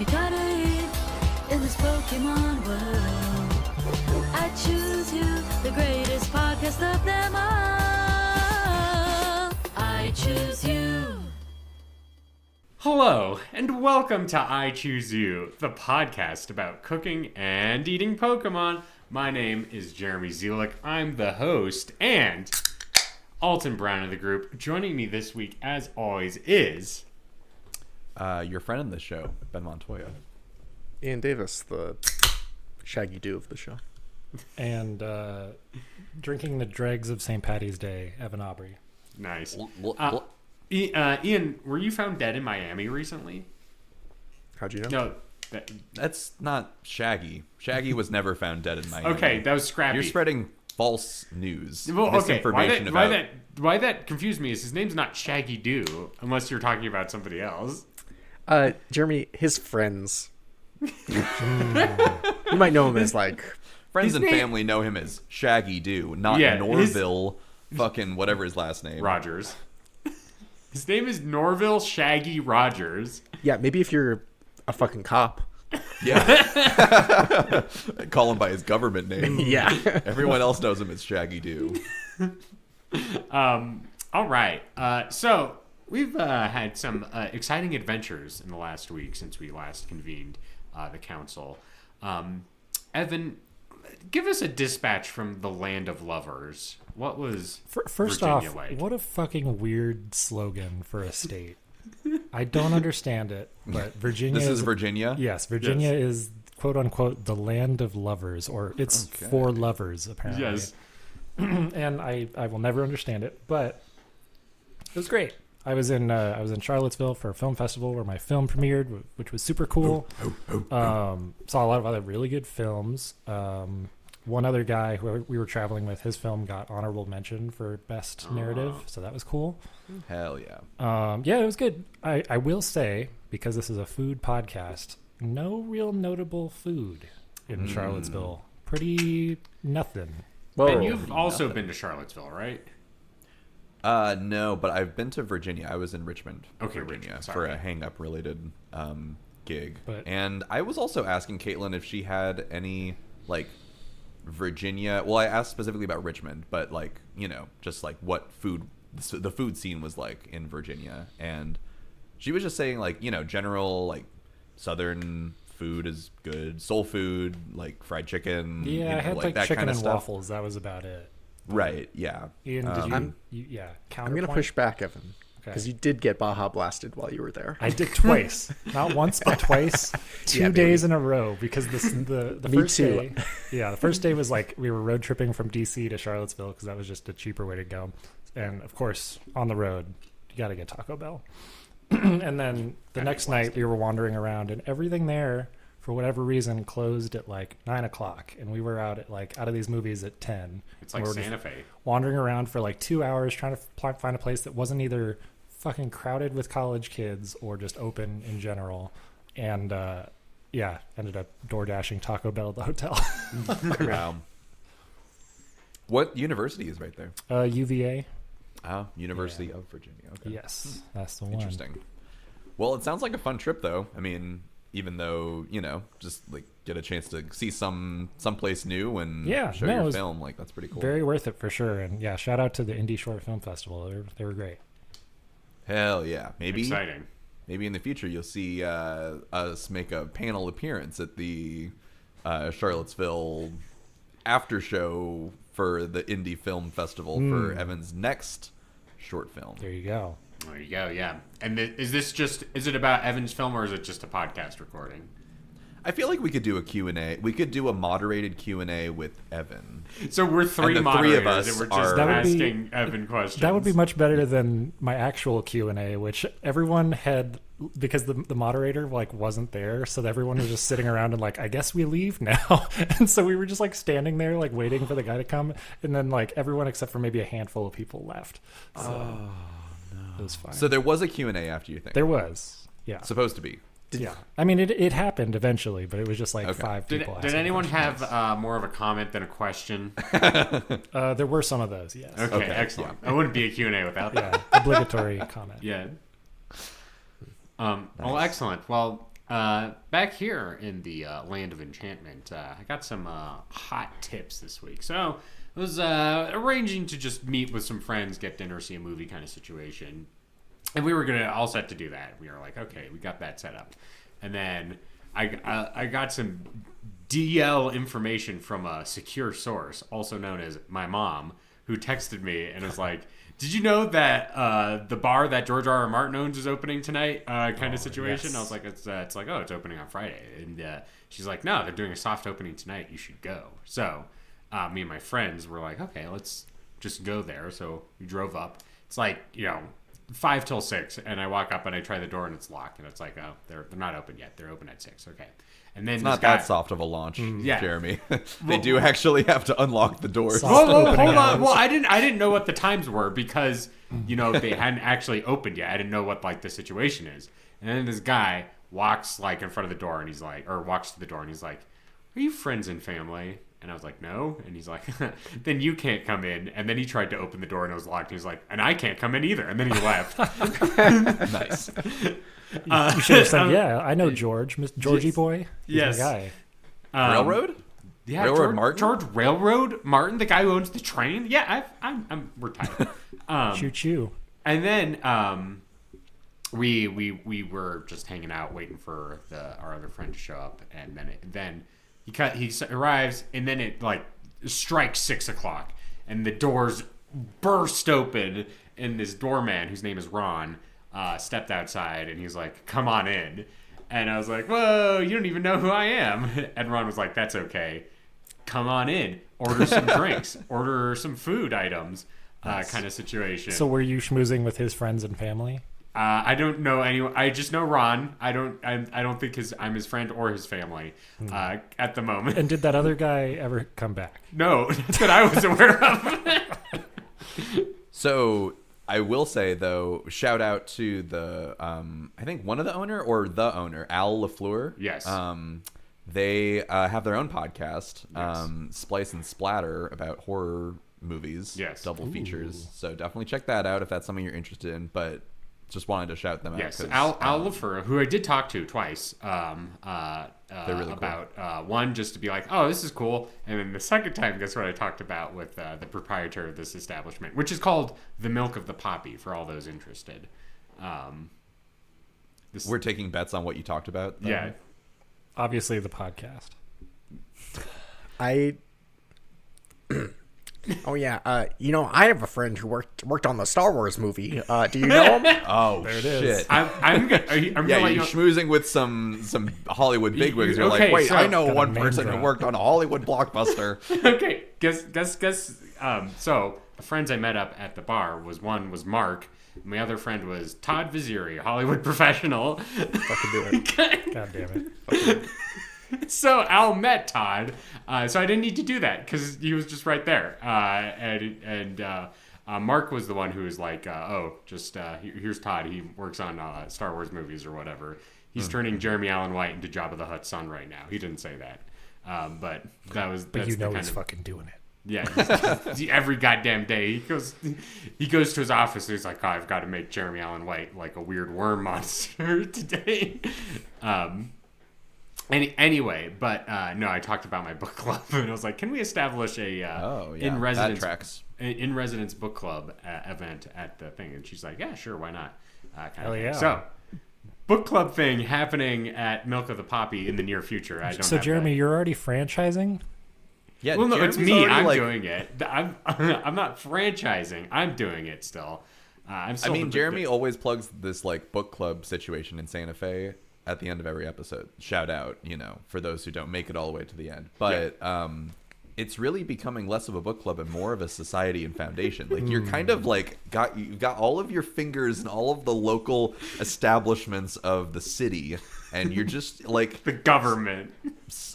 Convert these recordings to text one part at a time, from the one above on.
You gotta eat in this Pokemon world. I choose you, the greatest podcast of them all. I choose you. Hello, and welcome to I Choose You, the podcast about cooking and eating Pokemon. My name is Jeremy Zielik. I'm the host, and Alton Brown of the group. Joining me this week, as always, is... your friend in the show, Ben Montoya. Ian Davis, the Shaggy Doo of the show. And drinking the dregs of St. Patty's Day, Evan Aubrey. Nice. Ian, were you found dead in Miami recently? How'd you know? No. That's not Shaggy. Shaggy was never found dead in Miami. Okay, that was Scrappy. You're spreading false news. Well, okay, Misinformation why that confused me is his name's not Shaggy Doo, unless you're talking about somebody else. Jeremy, his friends. You might know him as like... Friends and family know him as Shaggy Doo, not Norville fucking whatever his last name. Rogers. His name is Norville Shaggy Rogers. Yeah, maybe if you're a fucking cop. Yeah. Call him by his government name. Yeah. Everyone else knows him as Shaggy Doo. All right. So we've had some exciting adventures in the last week since we last convened the council. Evan, give us a dispatch from the Land of Lovers. What was First Virginia off, like? what a fucking weird slogan for a state. I don't understand it, but Virginia This is Virginia? Yes, Virginia is quote unquote the land of lovers, or it's for lovers apparently. Yes. And I will never understand it, but it was great. I was in Charlottesville for a film festival where my film premiered, which was super cool. Saw a lot of other really good films. One other guy who we were traveling with, his film got honorable mention for best narrative, so that was cool. Hell yeah. Yeah, it was good. I will say, because this is a food podcast, no real notable food in Charlottesville. Pretty nothing. Whoa. And you've also been to Charlottesville, right? No, but I've been to Virginia. I was in Richmond, Virginia, Richmond, for a hang-up related gig. But- and I was also asking Caitlin if she had any, like, Virginia... Well, I asked specifically about Richmond, but, like, you know, just, like, what food... the food scene was like in Virginia. And she was just saying, like, you know, general, like, Southern food is good. Soul food, like, fried chicken. Yeah, you know, I had like that chicken kind of and stuff. waffles. That was about it. Right, yeah. Ian, did I'm counterpoint? going to push back, Evan. Okay. Because you did get Baja blasted while you were there. I did twice, not once, but twice, 2 days in a row. Because the Me first too. day, the first day was like we were road tripping from DC to Charlottesville because that was just a cheaper way to go. And of course, on the road, you got to get Taco Bell. And then the next night, we were wandering around, and everything there, for whatever reason, closed at like 9:00, and we were out of these movies at 10. It's like And we were Santa just Fe. wandering around for like 2 hours trying to find a place that wasn't either fucking crowded with college kids or just open in general. And ended up door dashing Taco Bell at the hotel. Wow. What university is right there? UVA. Oh, University of Virginia. Okay. Yes, that's the one. Interesting. Well, it sounds like a fun trip, though. I mean, even though, you know, just like get a chance to see someplace new and show it your was film, like that's pretty cool. Very worth it for sure. And yeah, shout out to the Indie Short Film Festival. They were great. Hell yeah. Maybe Exciting. Maybe in the future you'll see us make a panel appearance at the Charlottesville after show for the Indie Film Festival for Evan's next short film. There you go. There you go, yeah. And is it about Evan's film, or is it just a podcast recording? I feel like we could do a Q&A. We could do a moderated Q&A with Evan. So we're three And the moderators, three of us and we're just are- asking Evan questions. That would be much better than my actual Q&A, which everyone had, because the moderator like wasn't there, so everyone was just sitting around and like, I guess we leave now. And so we were just like standing there like waiting for the guy to come, and then like everyone except for maybe a handful of people left. So it was fine. So there was a Q&A after you think? There was, yeah. Supposed to be. Yeah, I mean it happened eventually, but it was just like five people. Did asking anyone questions. have more of a comment than a question? There were some of those, yes. Okay, excellent. It wouldn't be a Q&A without that. Yeah, obligatory comment. Yeah. Well, excellent. Well, back here in the land of enchantment, I got some hot tips this week. So I was arranging to just meet with some friends, get dinner, see a movie kind of situation. And we were all set to do that. We were like, okay, we got that set up. And then I got some DL information from a secure source, also known as my mom, who texted me and was like, did you know that the bar that George R.R. Martin owns is opening tonight? Kind of situation. Yes. I was like, it's like, oh, it's opening on Friday. And she's like, no, they're doing a soft opening tonight. You should go. So me and my friends were like, okay, let's just go there. So we drove up. It's like, 5 till 6, and I walk up and I try the door and it's locked, and it's like, oh, they're not open yet. They're open at 6. Okay. And then It's not that soft of a launch, Yeah. Jeremy. They do actually have to unlock the doors. Soft Hold opening on. hours. Well, I didn't know what the times were because they hadn't actually opened yet. I didn't know what like the situation is. And then this guy walks like in front of the door and he's like, or walks to the door and he's like, "Are you friends and family?" And I was like, "No." And he's like, "Then you can't come in." And then he tried to open the door and it was locked. He was like, "And I can't come in either." And then he left. Nice. You should have said, "Yeah, I know George, Miss Georgie Yes. boy. He's Yes. my guy." Railroad? Yeah, Railroad George, Martin? George Railroad Martin, the guy who owns the train. Yeah, I'm retired. Choo choo. And then we were just hanging out waiting for our other friend to show up, and then he arrives, and then it like strikes 6 o'clock, and the doors burst open, and this doorman whose name is Ron stepped outside, and he's like, "Come on in." And I was like, "Whoa, you don't even know who I am." And Ron was like, "That's okay. Come on in. Order some drinks. Order some food items." Kind of situation. So were you schmoozing with his friends and family? I don't know anyone. I just know Ron. I don't think I'm his friend or his family at the moment. And did that other guy ever come back? No, that's what I was aware of. So I will say though, shout out to the I think one of the owner or the owner, Al LaFleur. Yes. They have their own podcast, Yes. Splice and Splatter, about horror movies. Yes. Double features. So definitely check that out if that's something you're interested in. But just wanted to shout them Yes, out. Al LaFleur, who I did talk to twice They're really cool. about one, just to be like, oh, this is cool. And then the second time, guess what I talked about with the proprietor of this establishment, which is called The Milk of the Poppy, for all those interested. We're taking bets on what you talked about. Then. Yeah. Obviously, the podcast. Oh yeah, I have a friend who worked on the Star Wars movie. Do you know him? Oh, There it shit. is. I'm gonna Yeah, let you're you schmoozing with some Hollywood bigwigs. You're Okay, like, wait, so- I know Got a one name person who drop. worked on a Hollywood blockbuster. Okay, guess. So the friends I met up at the bar was Mark. My other friend was Todd Vaziri, a Hollywood professional. Fucking do it. God damn it. So Al met Todd, so I didn't need to do that because he was just right there. And Mark was the one who was like, here's Todd. He works on Star Wars movies or whatever. He's turning Jeremy Allen White into Jabba the Hutt's son right now. He didn't say that, but that's But the you know kind he's of, fucking doing it. yeah. Every goddamn day he goes to his office and he's like, oh, I've got to make Jeremy Allen White like a weird worm monster today. Anyway, but no, I talked about my book club and I was like, can we establish a in residence that tracks. in residence book club event at the thing? And she's like, yeah, sure, why not? Kind Hell of thing. yeah. So, book club thing happening at Milk of the Poppy in the near future. I don't. So have Jeremy, that. you're already franchising? Yeah, Well, no, it's Jeremy's me. already, I'm like- doing it. I'm not franchising. I'm doing it still. I'm I still mean, Jeremy always plugs this like book club situation in Santa Fe at the end of every episode. Shout out, for those who don't make it all the way to the end. But it's really becoming less of a book club and more of a society and foundation. Like you're kind of like you've got all of your fingers in all of the local establishments of the city, and you're just like the government.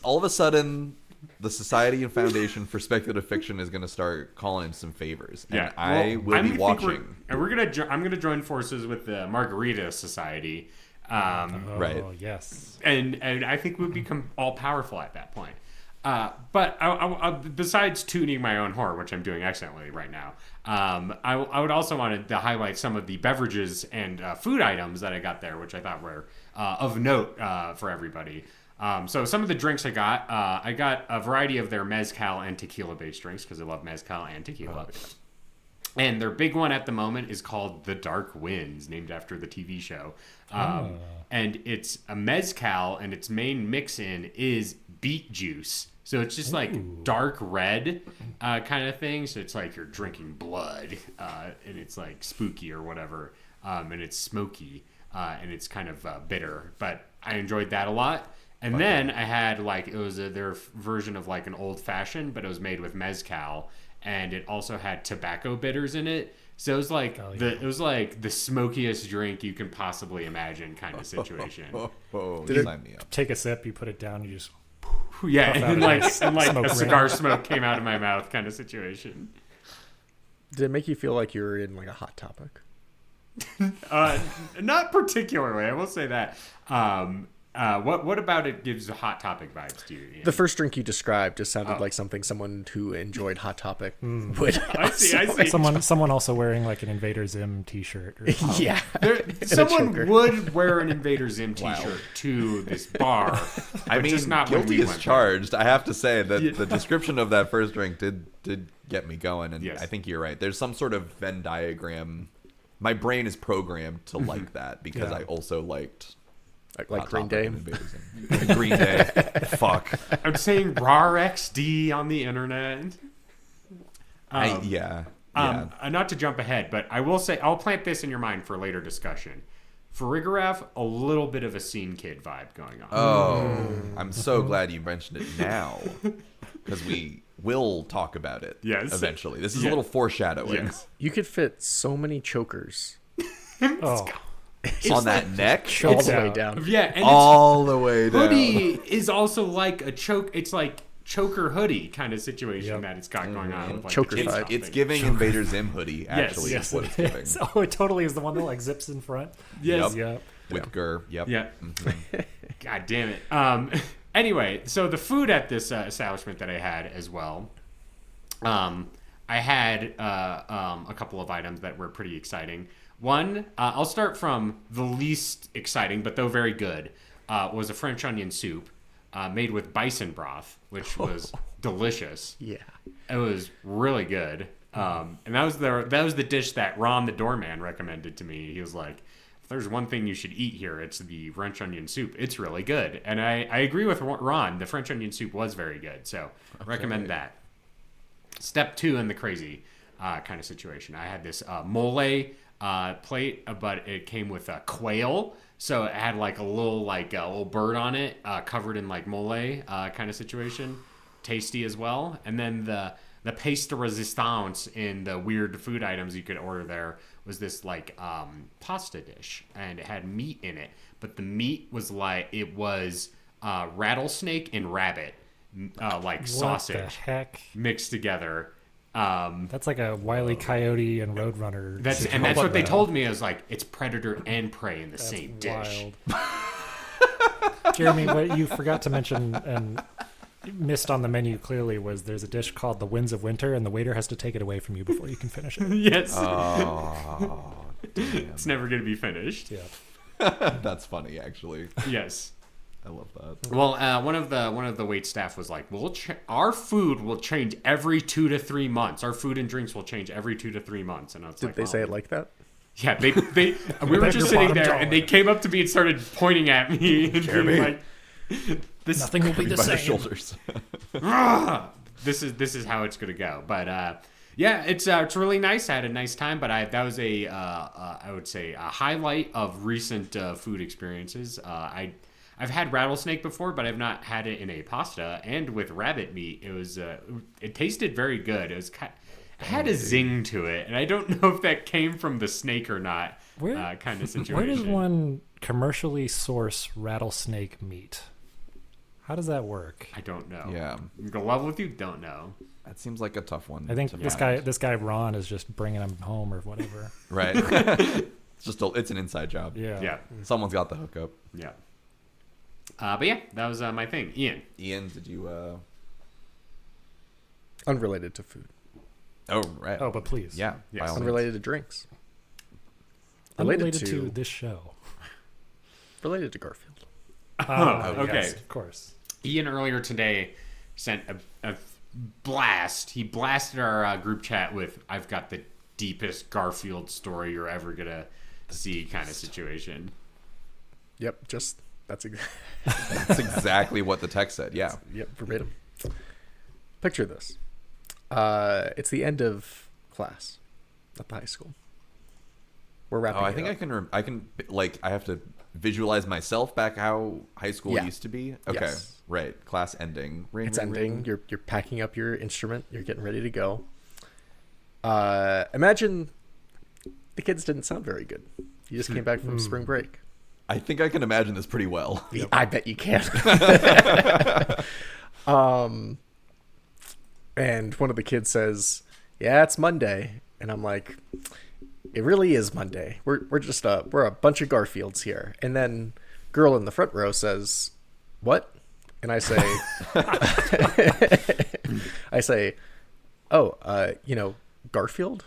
all of a sudden. The Society and Foundation for Speculative Fiction is going to start calling some favors. And Yeah, I will be watching. I'm gonna join forces with the Margarita Society. Right. Oh, yes. And I think we'll become all powerful at that point. But I, besides tuning my own horror, which I'm doing excellently right now, I would also want to highlight some of the beverages and food items that I got there, which I thought were of note for everybody. So some of the drinks I got a variety of their mezcal and tequila based drinks because I love mezcal and tequila. And their big one at the moment is called The Dark Winds, named after the TV show. And it's a mezcal, and its main mix-in is beet juice. So it's just like dark red kind of thing. So it's like you're drinking blood, and it's like spooky or whatever. And it's smoky, and it's kind of bitter. But I enjoyed that a lot. And then I had like, it was their version of like an old fashioned, but it was made with mezcal. And it also had tobacco bitters in it. So it was like the smokiest drink you can possibly imagine kind of situation. Sign me up. Take a sip, you put it down, you just Yeah, and like smoke a ring. cigar smoke came out of my mouth kind of situation. Did it make you feel like you were in like a Hot Topic? Not particularly, I will say that. What about it gives Hot Topic vibes to you, Ian? The first drink you described just sounded like something someone who enjoyed Hot Topic would. I see. someone also wearing like an Invader Zim t-shirt. Or Yeah. Someone choker. would wear an Invader Zim t-shirt to this bar. I but mean, just not when guilty we is went charged. I have to say that the description of that first drink did get me going, and Yes. I think you're right. There's some sort of Venn diagram. My brain is programmed to like that because Yeah. I also liked Like Hot Green Topic Day. and Invader Zim. Green Day. Fuck. I'm saying RAR XD on the internet. Yeah. Not to jump ahead, but I will say I'll plant this in your mind for later discussion. Farigiraf, a little bit of a Scene Kid vibe going on. Oh, I'm so glad you mentioned it now because we will talk about it. Yes. Eventually, this is Yeah. a little foreshadowing Yes. You could fit so many chokers Oh, on that neck, all the way down. Yeah, and all the way its down. hoodie is also like a choke. It's like choker hoodie kind of situation Yep. that it's got going on. With like Choker the kid vibe. stuff It's thing. giving Invader Zim hoodie. Actually, Yes, is what it's giving. oh, it totally is the one that like zips in front. Yes. Yep. With Gur. Yep. Yeah. God damn it. Anyway, so the food at this establishment that I had as well, I had a couple of items that were pretty exciting. One, I'll start from the least exciting, but though very good, was a French onion soup made with bison broth, which was delicious. Yeah. It was really good. And that was the dish that Ron the doorman recommended to me. He was like, if there's one thing you should eat here, it's the French onion soup. It's really good. And I agree with Ron. The French onion soup was very good. So recommend that. Step 2 in the crazy kind of situation. I had this mole plate, but it came with quail. So it had like a little bird on it covered in like mole kind of situation. Tasty as well. And then the pièce de résistance in the weird food items you could order there was this like pasta dish, and it had meat in it, but the meat was rattlesnake and rabbit like sausage What the heck? mixed together. That's like a Wile E. Coyote and Roadrunner. That's situation. what they told me. Is like it's predator and prey in the same dish. Wild. Jeremy, what you forgot to mention and missed on the menu clearly was there's a dish called the Winds of Winter, and the waiter has to take it away from you before you can finish it. Yes, Oh, damn. it's never going to be finished. Yeah. That's funny, actually. Yes. I love that. Well, one of the wait staff was like, our food will change every 2 to 3 months. Our food and drinks will change every 2 to 3 months. And I was Did like, they say it like that? Yeah, they we were just sitting there, and they came up to me and started pointing at me and being like, "This Nothing will be the By the same. shoulders. this is how it's gonna go." But yeah, it's really nice. I had a nice time, but that was I would say a highlight of recent food experiences. I've had rattlesnake before, but I've not had it in a pasta. And with rabbit meat, it tasted very good. It had a zing to it, and I don't know if that came from the snake or not. Kind of situation. Where does one commercially source rattlesnake meat? How does that work? I don't know. Yeah. I'm gonna level with you. Don't know. That seems like a tough one. I think to this find. guy Ron is just bringing them home or whatever. Right. It's an inside job. Yeah. Yeah, Someone's got the hookup. yeah. But yeah, that was my thing. Ian. Ian, did you? Unrelated to food. Oh, right. Oh, but please. Yeah. Yes. by all means. Unrelated to drinks. Unrelated Related to to this show. related to Garfield. Okay. Yes, of course. Ian earlier today sent a blast. He blasted our group chat with, "I've got the deepest Garfield story you're ever gonna see" kind of situation. Yep, that's exactly what the text said. Yeah. Yep, verbatim. Picture this. It's the end of class at the high school. We're wrapping Oh, I it think up. I can like I have to visualize myself back how high school Yeah. used to be. Okay, Yes. right. Class ending. Ring, It's ring, ending. ring. You're packing up your instrument. You're getting ready to go. Imagine the kids didn't sound very good. You just came back from spring break. I think I can imagine this pretty well. I bet you can. And one of the kids says, "Yeah, it's Monday," and I'm like, "It really is Monday. We're just we're a bunch of Garfields here." And then girl in the front row says, "What?" And I say, "Oh, Garfield."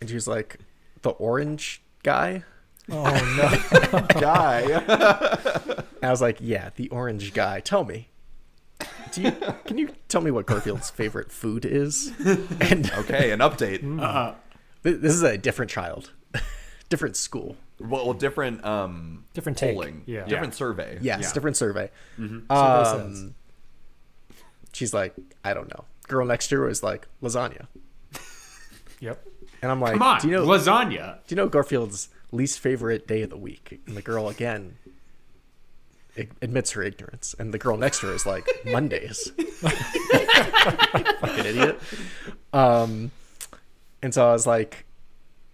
And she's like, "The orange guy?" Oh no. Guy. And I was like, "Yeah, the orange guy. Tell me. Can you tell me what Garfield's favorite food is?" And Okay, an update. this is a different child, different school. Well, different Different take. polling. Yeah. Different survey. Yes, Yeah. different survey. Survey says. She's like, "I don't know." Girl next to her was like, "Lasagna." Yep. And I'm like, Come on, do you know lasagna. Garfield's least favorite day of the week?" And the girl again admits her ignorance, and the girl next to her is like, "Mondays." Fucking idiot. And so I was like,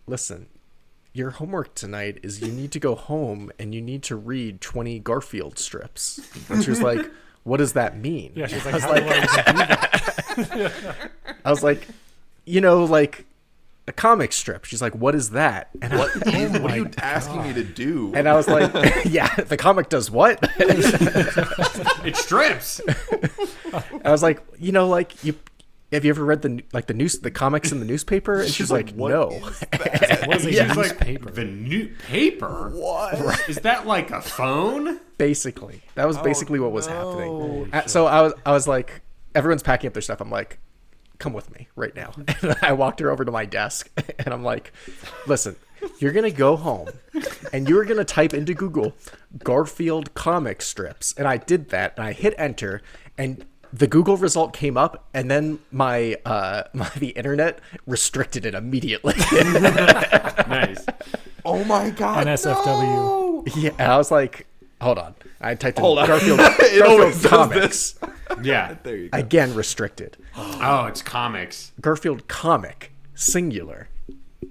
"Listen, your homework tonight is you need to go home and you need to read 20 Garfield strips." And she was like, "What does that mean?" Yeah, she's like, how do I even do that? I was like, like a comic strip. She's like, "What is that?" And I, What are you asking me to do? and I was like, "Yeah, the comic does what?" It strips. I was like, have you ever read the comics in the newspaper? And she's like, "What "No." is that?" What is a Yeah. She's like, newspaper? the new paper? What? Is that like a phone? Basically, that was basically what was no. happening. So I was like, everyone's packing up their stuff. I'm like, "Come with me right now." And I walked her over to my desk, and I'm like, "Listen, you're gonna go home, and you're gonna type into Google Garfield comic strips." And I did that, and I hit enter, and the Google result came up, and then the internet restricted it immediately. Nice. Oh my god. NSFW. no! Yeah, and I was like, "Hold on." I typed in Hold on. Garfield, It Garfield always does comics. this. Yeah. There you go. Again, restricted. Oh, it's comics. Garfield comic, singular,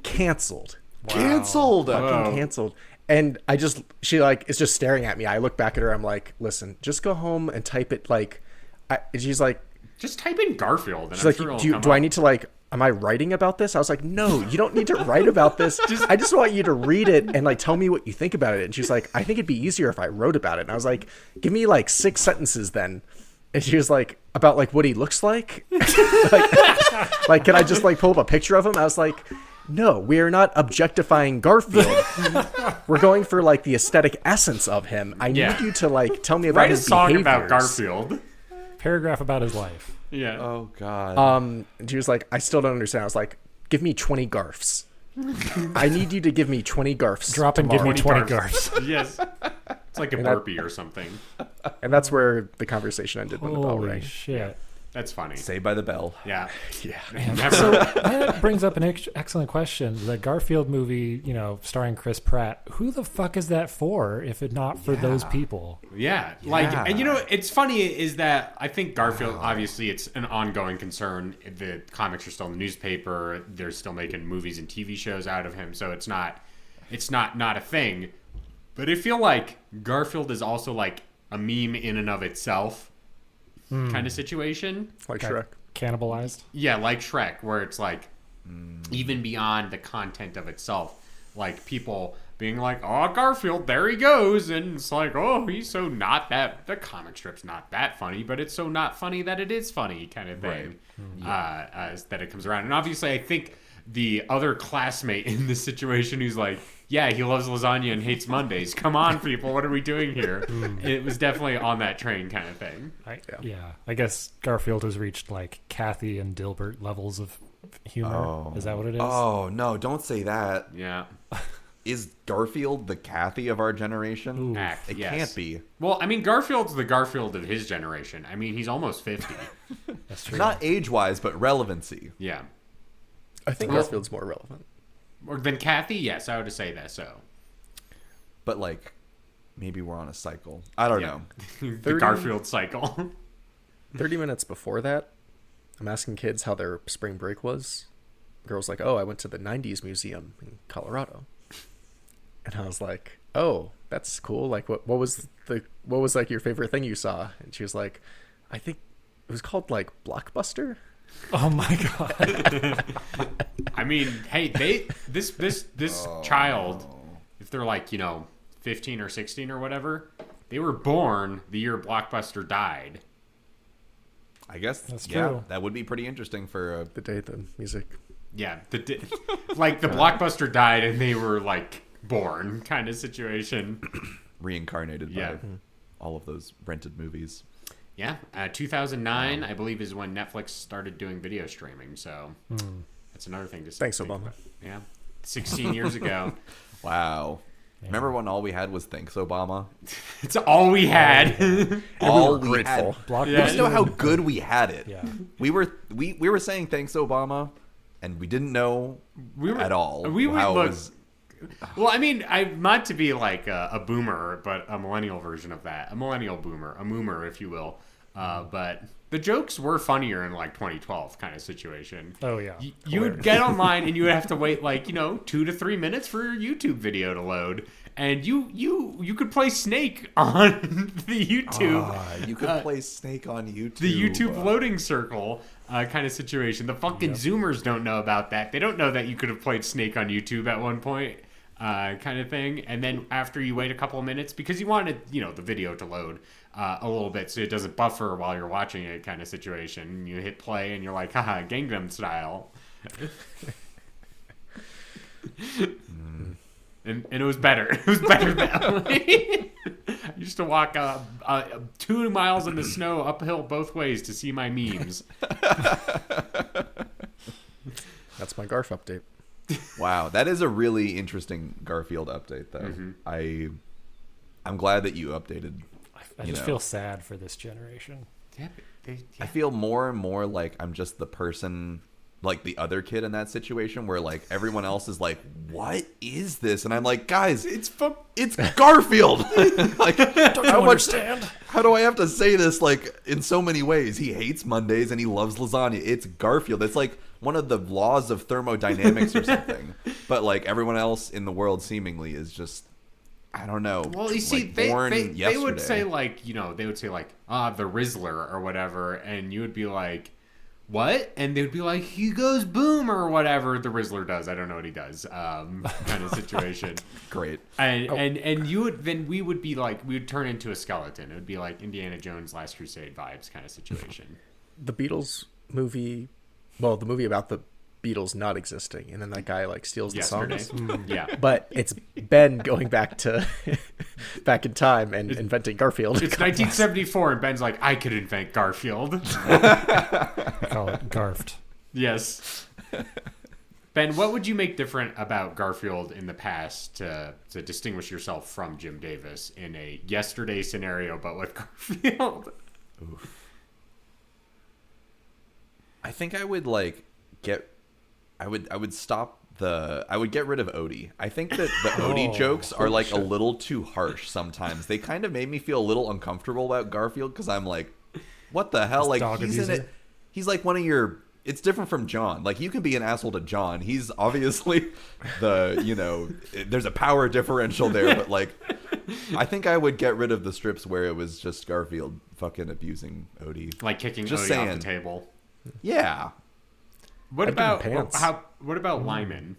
canceled. Canceled. Fucking canceled. And she is just staring at me. I look back at her. I'm like, "Listen, just go home and type it and she's like, Just type in Garfield, and she's I'm like, sure it'll do come I up. need to am I writing about this?" I was like, "No, you don't need to write about this. I just want you to read it and tell me what you think about it." And she's like, "I think it'd be easier if I wrote about it." And I was like, "Give me 6 sentences then." And she was like, "About what he looks like?" Can I just pull up a picture of him? I was like, "No, we are not objectifying Garfield. We're going for the aesthetic essence of him. I Yeah. need you to tell me about Write a his song behaviors." about Garfield. Paragraph about his life. Yeah. Oh god. And she was like, "I still don't understand." I was like, "Give me 20 Garfs. I need you to give me 20 Garfs. Drop and give me 20 Garfs. Garfs. Yes. It's like a And I- burpee or something. And that's where the conversation ended when the bell Holy rang. shit. That's funny. Saved by the Bell. Yeah. Yeah. Never. So that brings up an excellent question. The Garfield movie, starring Chris Pratt, who the fuck is that for if it not for those people? Yeah. Yeah. And it's funny is that I think Garfield, obviously it's an ongoing concern. The comics are still in the newspaper. They're still making movies and TV shows out of him. So it's not a thing. But I feel like Garfield is also a meme in and of itself kind of situation. Like Got Shrek. Cannibalized. Yeah, like Shrek, where it's even beyond the content of itself, people being like, "Oh, Garfield, there he goes," and it's like, "Oh, he's so not that." The comic strip's not that funny, but it's so not funny that it is funny, kind of thing. That it comes around, and obviously, I think the other classmate in this situation who's like, yeah, he loves lasagna and hates Mondays. Come on, people, what are we doing here? It was definitely on that train kind of thing. I guess Garfield has reached like Kathy and Dilbert levels of humor. Oh. Is that what it is? Oh no! Don't say that. Yeah. Is Garfield the Kathy of our generation? It Yes. can't be. Well, I mean, Garfield's the Garfield of his generation. I mean, he's almost 50. That's true. Not age-wise, but relevancy. Yeah. I think Garfield's more relevant. Or than Kathy? Yes, I would say that so. But like, maybe we're on a cycle. I don't Yeah. know. The Garfield cycle. 30 minutes before that, I'm asking kids how their spring break was. Girl's like, oh, I went to the 90s museum in Colorado. And I was like, oh, that's cool. Like, what was like your favorite thing you saw? And she was like, I think it was called like Blockbuster. Oh my god. I mean, hey, this child, if they're like, 15 or 16 or whatever, they were born the year Blockbuster died. I guess That's yeah, true. that would be pretty interesting for The day the music. Yeah, like the Blockbuster died and they were like born kind of situation. reincarnated Yeah. by all of those rented movies. Yeah, 2009, I believe, is when Netflix started doing video streaming. So that's another thing to say. Thanks, Obama. Yeah, 16 years ago. Wow. Remember when all we had was Thanks Obama? It's all we had. All we grateful. had. Blockbuster. You just know how good we had it. Yeah. We were saying Thanks Obama, and we didn't know at all We how look. it was. Well, I mean, I'm not to be like a boomer, but a millennial version of that. A millennial boomer, a moomer, if you will. But the jokes were funnier in like 2012 kind of situation. Oh yeah. You would get online and you would have to wait like 2 to 3 minutes for your YouTube video to load, and you could play Snake on the YouTube. You could play Snake on YouTube. The YouTube loading circle kind of situation. The fucking Zoomers don't know about that. They don't know that you could have played Snake on YouTube at one point, kind of thing. And then after you wait a couple of minutes, because you wanted, the video to load a little bit so it doesn't buffer while you're watching it kind of situation. You hit play and you're like, haha, Gangnam Style. And it was better. It was better that way. I used to walk 2 miles in the snow uphill both ways to see my memes. That's my Garf update. Wow, that is a really interesting Garfield update, though. Mm-hmm. I'm glad that you updated. I just feel sad for this generation. Yeah, I feel more and more like I'm just the person, like the other kid in that situation, where like everyone else is like, "What is this?" And I'm like, "Guys, it's Garfield." Like, Don't you understand? How do I have to say this like in so many ways? He hates Mondays and he loves lasagna. It's Garfield. It's like one of the laws of thermodynamics or something. But like everyone else in the world seemingly is just, I don't know. Well, you see, like they would yesterday. say like, they would say like, the Rizzler or whatever, and you would be like, what? And they would be like, he goes boom or whatever the Rizzler does. I don't know what he does. Kind of situation. Great. And you would then we would be like, we would turn into a skeleton. It would be like Indiana Jones Last Crusade vibes kind of situation. The Beatles movie, well, the movie about the Beatles not existing, and then that guy like steals the Yesterday. songs. Yeah. But it's Ben going back in time and inventing Garfield. It's 1974 and Ben's like, I could invent Garfield. I call it Garfed. Yes. Ben, what would you make different about Garfield in the past to distinguish yourself from Jim Davis in a yesterday scenario, but with Garfield? Oof. I think I would like I would stop I would get rid of Odie. I think that the Odie jokes are like a little too harsh sometimes. They kind of made me feel a little uncomfortable about Garfield because I'm like, what the hell? Like he's in it. He's like one of your. It's different from John. Like you can be an asshole to John. He's obviously there's a power differential there, but like I think I would get rid of the strips where it was just Garfield fucking abusing Odie. Like kicking Just Odie saying. off the table. Yeah. What I'd give him about pants. what about Lyman?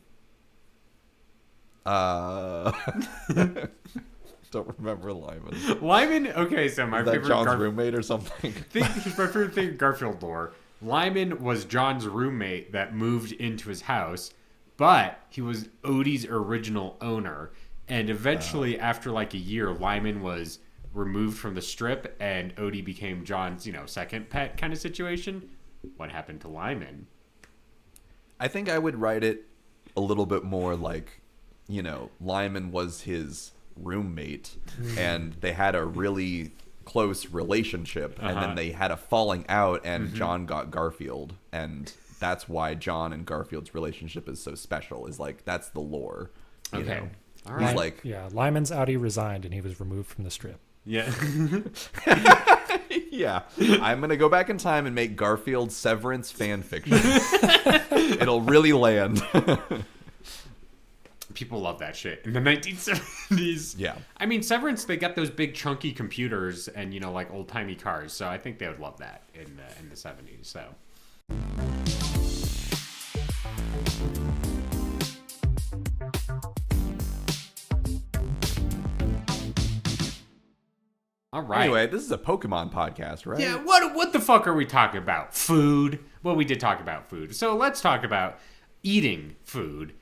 Don't remember Lyman. Lyman, okay, so my Is that favorite John's roommate or something? Here's my favorite thing in Garfield lore. Lyman was John's roommate that moved into his house. but he was Odie's original owner. And eventually, after like a year, Lyman was removed from the strip, and Odie became John's, second pet kind of situation. What happened to Lyman? I think I would write it a little bit more like, Lyman was his roommate, and they had a really close relationship, and then they had a falling out, and John got Garfield, and that's why John and Garfield's relationship is so special. Is like that's the lore. You know? All He's right. like, Lyman's Audi resigned and he was removed from the strip. Yeah. yeah, I'm gonna go back in time and make Garfield Severance fan fiction. It'll really land. People love that shit in the 1970s. Yeah. I mean, Severance, they got those big chunky computers and, like old timey cars. So I think they would love that in the 70s. So. All right. Anyway, this is a Pokemon podcast, right? Yeah, what the fuck are we talking about? Food. Well, we did talk about food. So let's talk about eating food,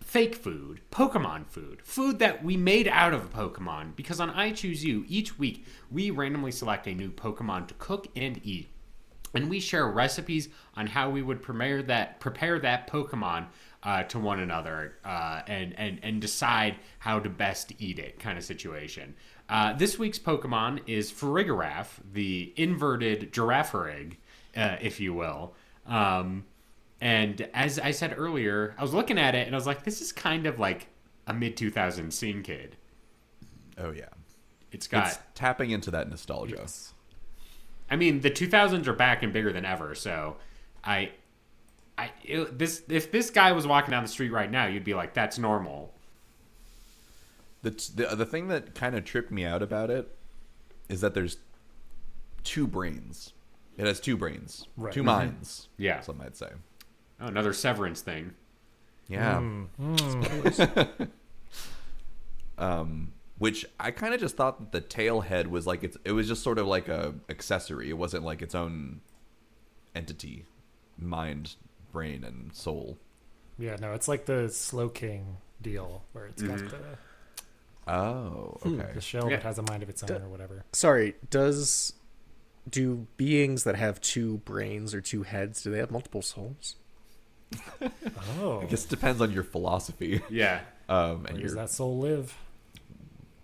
fake food, Pokemon food, food that we made out of a Pokemon. Because on I Choose You, each week, we randomly select a new Pokemon to cook and eat. And we share recipes on how we would prepare that Pokemon to one another and decide how to best eat it kind of situation. This week's Pokemon is Farigiraf, the inverted Girafarig, if you will. And as I said earlier, I was looking at it and I was like, this is kind of like a mid-2000s scene kid. Oh yeah. It's tapping into that nostalgia. Yes. I mean, the 2000s are back and bigger than ever, so if this guy was walking down the street right now, you'd be like, that's normal. The thing that kind of tripped me out about it is that there's two brains. It has two brains, Right. two minds. Yeah. Some might say. Oh, another Severance thing. Yeah. Which I kind of just thought that the tail head was like it was just sort of like a accessory. It wasn't like its own entity, mind, brain, and soul. Yeah, no, it's like the Slow King deal where it's got Oh, okay. the shell Yeah. that has a mind of its own or whatever. Sorry, do beings that have two brains or two heads, do they have multiple souls? Oh, I guess it depends on your philosophy, Yeah. and where your does that soul live?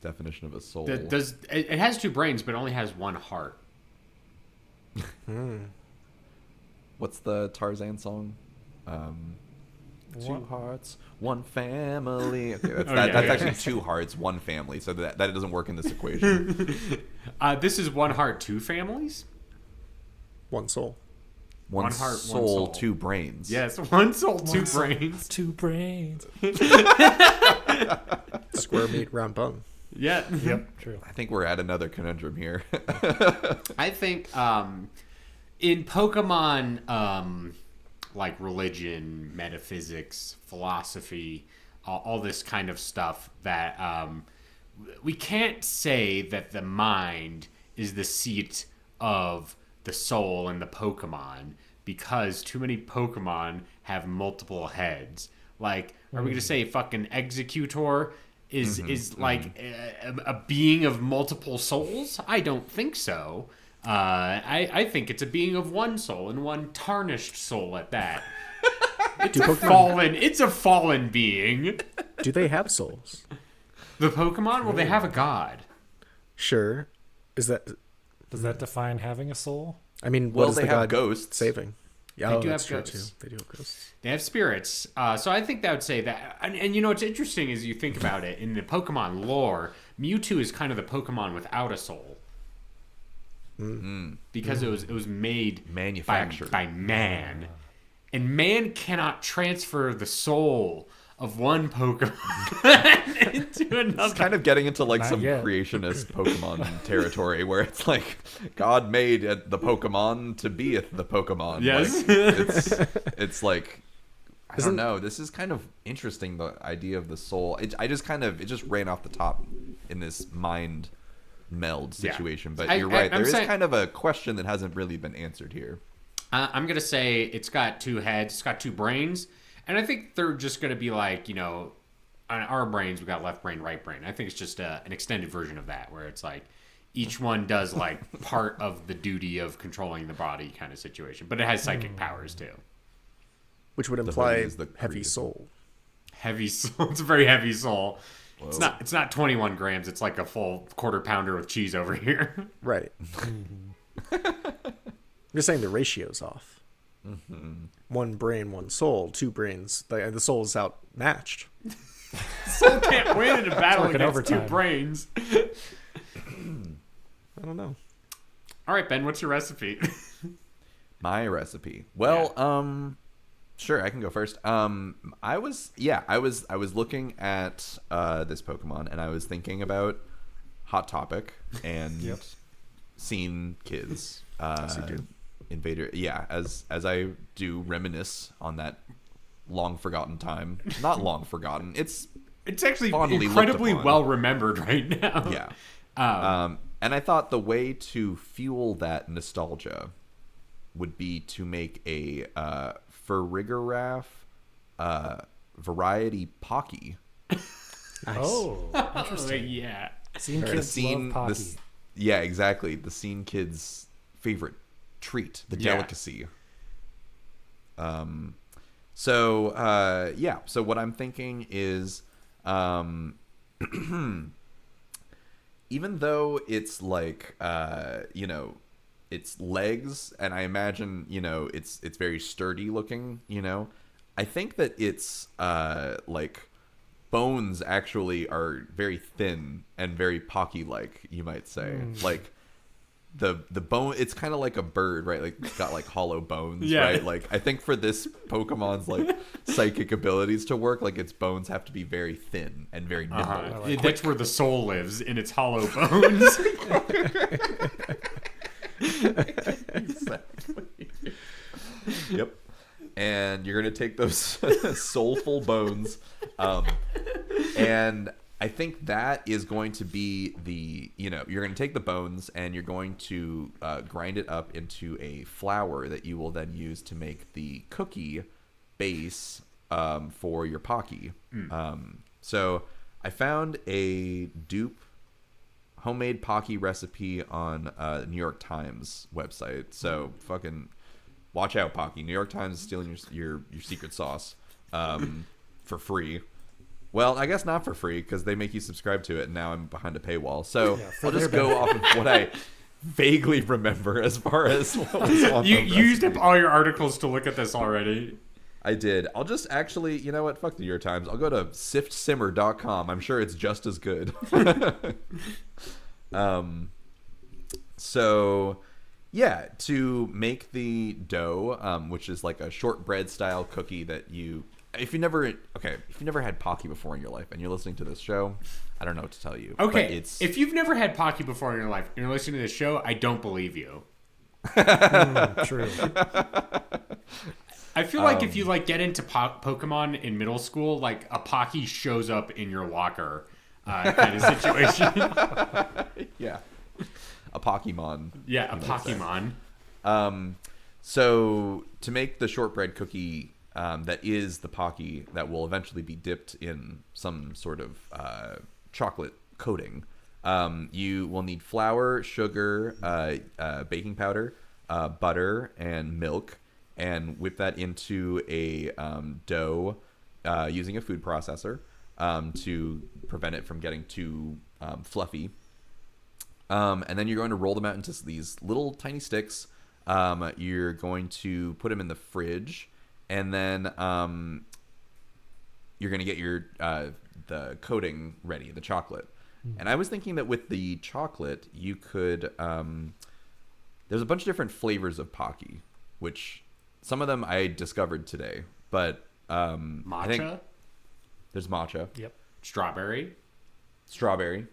definition of a soul. It has two brains, but only has one heart. What's the Tarzan song? Two hearts, one family. Okay, that's actually two hearts, one family. So that doesn't work in this equation. This is one heart, two families? One soul. One heart, one soul, soul. two brains. Yes, one soul, two One soul, brains. Two brains. Square meat, round bone. Yeah. Yep, true. I think we're at another conundrum here. I think in Pokemon, like religion, metaphysics, philosophy, all this kind of stuff, that we can't say that the mind is the seat of the soul in the Pokemon, because too many Pokemon have multiple heads. Like, are we going to say fucking Executor is like a being of multiple souls? I don't think so. I think it's a being of one soul, and one tarnished soul at that. It's a fallen being. Do they have souls? The Pokemon? Well, they have a god. Sure. Does Does that define having a soul? I mean, Well, what is they the have god ghosts. saving? Yeah, They do that's have true ghosts. too. They do have ghosts. They have spirits. So I think that would say that. And you know what's interesting is you think about it, in the Pokemon lore, Mewtwo is kind of the Pokemon without a soul. Because it was made Manufactured. by man. And man cannot transfer the soul of one Pokemon into another. It's kind of getting into like Not some yet. creationist Pokemon territory where it's like God made the Pokemon to be the Pokemon. Yes. Like, it's like I don't know. This is kind of interesting, the idea of the soul. It just ran off the top in this mind meld Yeah. situation. But I'm you're right. There is saying- kind of a question that hasn't really been answered here. I'm going to say it's got two heads, it's got two brains, And I think they're just going to be like, on our brains, we got left brain, right brain. I think it's just an extended version of that, where it's like each one does like part of the duty of controlling the body kind of situation. But it has psychic powers too. Which would hoodie imply is the heavy creative. soul. Heavy soul. It's a very heavy soul. Whoa. It's not 21 grams. It's like a full quarter pounder with cheese over here. Right. I'm just saying the ratio's off. One brain, one soul. Two brains. The soul is outmatched. Soul can't win in a battle working against overtime. two brains. I don't know. All right, Ben, what's your recipe? My recipe. Well, sure, I can go first. I was looking at this Pokemon, and I was thinking about Hot Topic and Scene Kids. Yes, you do. Invader. Yeah, as I do reminisce on that long forgotten time. Not long forgotten. It's actually fondly incredibly looked upon. well remembered right now. Yeah. And I thought the way to fuel that nostalgia would be to make a Farigiraf variety Pocky. Nice. Oh, Oh, interesting. yeah. Scene kids love Pocky. Yeah, exactly. The Scene Kids' favorite treat, the delicacy. So what I'm thinking is, even though it's like, its legs, and I imagine, it's very sturdy looking, I think that its, like, bones actually are very thin and very Pocky-like, you might say. Like, the bone, it's kind of like a bird, right? Like, it's got like hollow bones, right? Like, I think for this Pokemon's like psychic abilities to work, like its bones have to be very thin and very nimble. That's where the soul lives, in its hollow bones. Exactly. Yep. And you're gonna take those soulful bones, and I think that is going to be you're going to take the bones and you're going to grind it up into a flour that you will then use to make the cookie base for your Pocky. So I found a dupe homemade Pocky recipe on New York Times website. So fucking watch out, Pocky. New York Times is stealing your secret sauce for free. Well, I guess not for free, because they make you subscribe to it, and now I'm behind a paywall. So I'll just go off of what I vaguely remember as far as what was on You the used recipe. up all your articles to look at this already. I did. I'll just actually, you know what? Fuck the New York Times. I'll go to siftsimmer.com. I'm sure it's just as good. So, yeah, to make the dough, which is like a shortbread style cookie that you... If you never had Pocky before in your life and you're listening to this show, I don't know what to tell you. Okay, if you've never had Pocky before in your life and you're listening to this show, I don't believe you. True. I feel like if you like get into Pokemon in middle school, like a Pocky shows up in your locker kind of situation. Yeah. A Pokemon. Yeah, a Pokemon. So to make the shortbread cookie that is the Pocky that will eventually be dipped in some sort of chocolate coating, you will need flour, sugar, baking powder, butter, and milk, and whip that into a dough using a food processor to prevent it from getting too fluffy. And then you're going to roll them out into these little tiny sticks. You're going to put them in the fridge, and then you're going to get your the coating ready, the chocolate. And I was thinking that with the chocolate, you could... there's a bunch of different flavors of Pocky, which some of them I discovered today. But Matcha? I think there's matcha. Yep. Strawberry? Strawberry.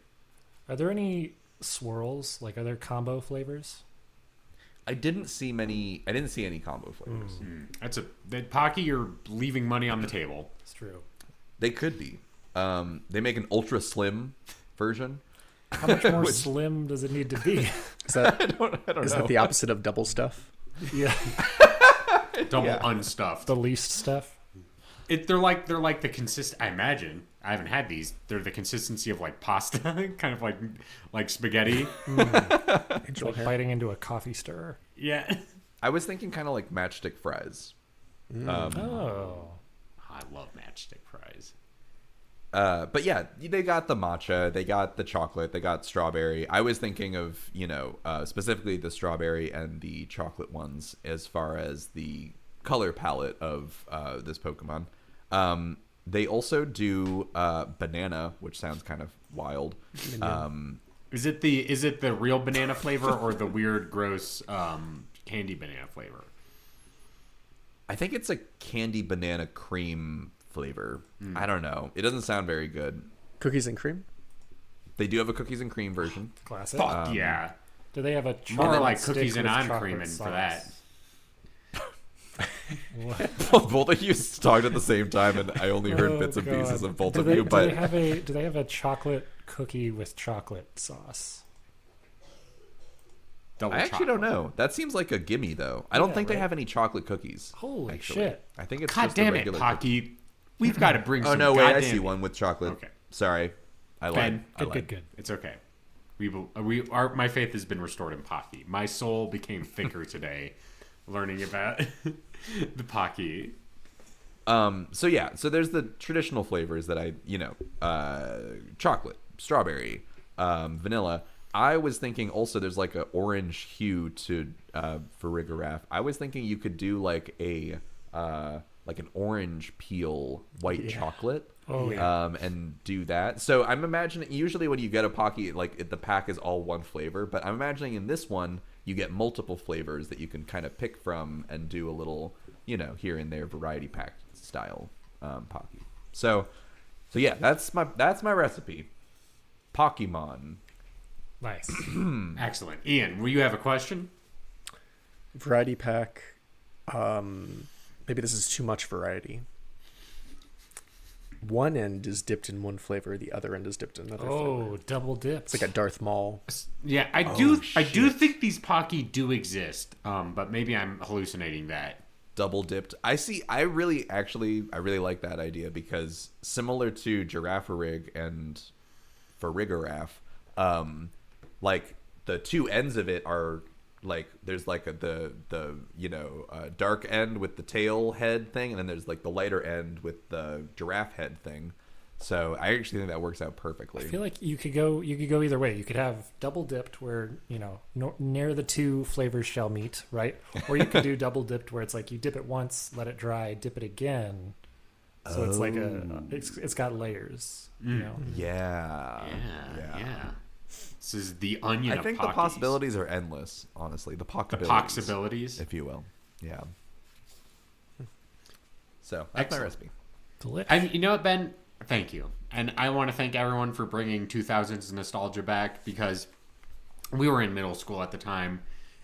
Are there any swirls? Like, are there combo flavors? I didn't see any combo flavors. That Pocky, you're leaving money on the table. It's true. They could be. They make an ultra slim version. How much more slim does it need to be? Is that, I don't know. is that the opposite of double stuff? Yeah. Double unstuffed. The least stuff. They're like the consist. I imagine I haven't had these. They're the consistency of like pasta, kind of like spaghetti. It's like biting into a coffee stirrer. Yeah. I was thinking kind of like matchstick fries. Oh. I love matchstick fries. But yeah, they got the matcha, they got the chocolate, they got strawberry. I was thinking of, specifically the strawberry and the chocolate ones as far as the color palette of this Pokemon. They also do banana, which sounds kind of wild. Is it the real banana flavor or the weird, gross candy banana flavor? I think it's a candy banana cream flavor. I don't know. It doesn't sound very good. Cookies and cream? They do have a cookies and cream version. Classic. Fuck yeah. Do they have a More chocolate like stick cookies and with I'm chocolate creaming sauce? for that. Both of you talked at the same time, and I only heard bits and pieces of both of you. But do they have a chocolate cookie with chocolate sauce? Double I actually don't know. That seems like a gimme, though. I don't think they have any chocolate cookies. Holy actually. shit! I think it's God just a damn it, regular Pocky. We've got to bring Oh some no, wait! I goddamn- see one with chocolate. Okay. Sorry, I lied. Good. It's okay. My faith has been restored in Pocky. My soul became thicker today, learning about the Pocky. So there's the traditional flavors that chocolate, strawberry, vanilla. I was thinking also there's like an orange hue to Farigiraf. I was thinking you could do like an orange peel white chocolate. Oh, yeah. And do that. So I'm imagining usually when you get a Pocky, the pack is all one flavor, but I'm imagining in this one you get multiple flavors that you can kind of pick from and do a little, here and there variety pack style Pocky. So yeah, that's my recipe. Pokemon. Nice. Excellent. Ian, will you have a question? Variety pack. Maybe this is too much variety. One end is dipped in one flavor, the other end is dipped in another flavor. Oh, double dips. It's like a Darth Maul. Yeah, I do think these Pocky do exist, but maybe I'm hallucinating that. Double dipped. I really like that idea because similar to Girafarig and Farigiraf, like the two ends of it are like there's like the dark end with the tail head thing, and then there's like the lighter end with the giraffe head thing. So I actually think that works out perfectly. I feel like you could go either way. You could have double dipped where, near the two flavors shall meet, right? Or you could do double dipped where it's like you dip it once, let it dry, dip it again. So it's like it's got layers, Yeah. This is the onion. I think the possibilities are endless, honestly. The possibilities, if you will. Yeah. So that's my recipe. Delicious. And you know what, Ben? Thank you. And I want to thank everyone for bringing 2000s nostalgia back because we were in middle school at the time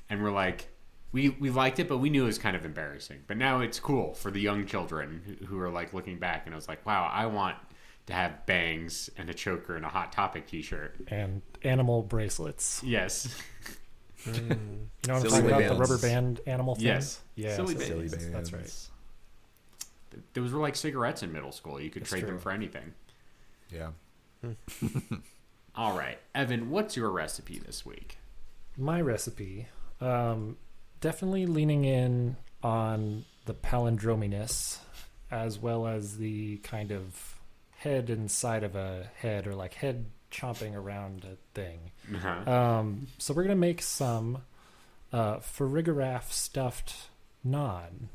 and we're like, we liked it, but we knew it was kind of embarrassing. But now it's cool for the young children who are like looking back and I was like, wow, I want to have bangs and a choker and a Hot Topic t-shirt. And animal bracelets. Yes. You know what I'm Silly talking about? bands. The rubber band animal thing? Yes. Yeah. Silly Silly bands. bands. That's right. Those were like cigarettes in middle school. You could trade them true. for anything. Yeah. All right. Evan, what's your recipe this week? My recipe, definitely leaning in on the palindrominess as well as the kind of head inside of a head or like head chomping around a thing. Uh-huh. So we're going to make some Farigiraf stuffed naan.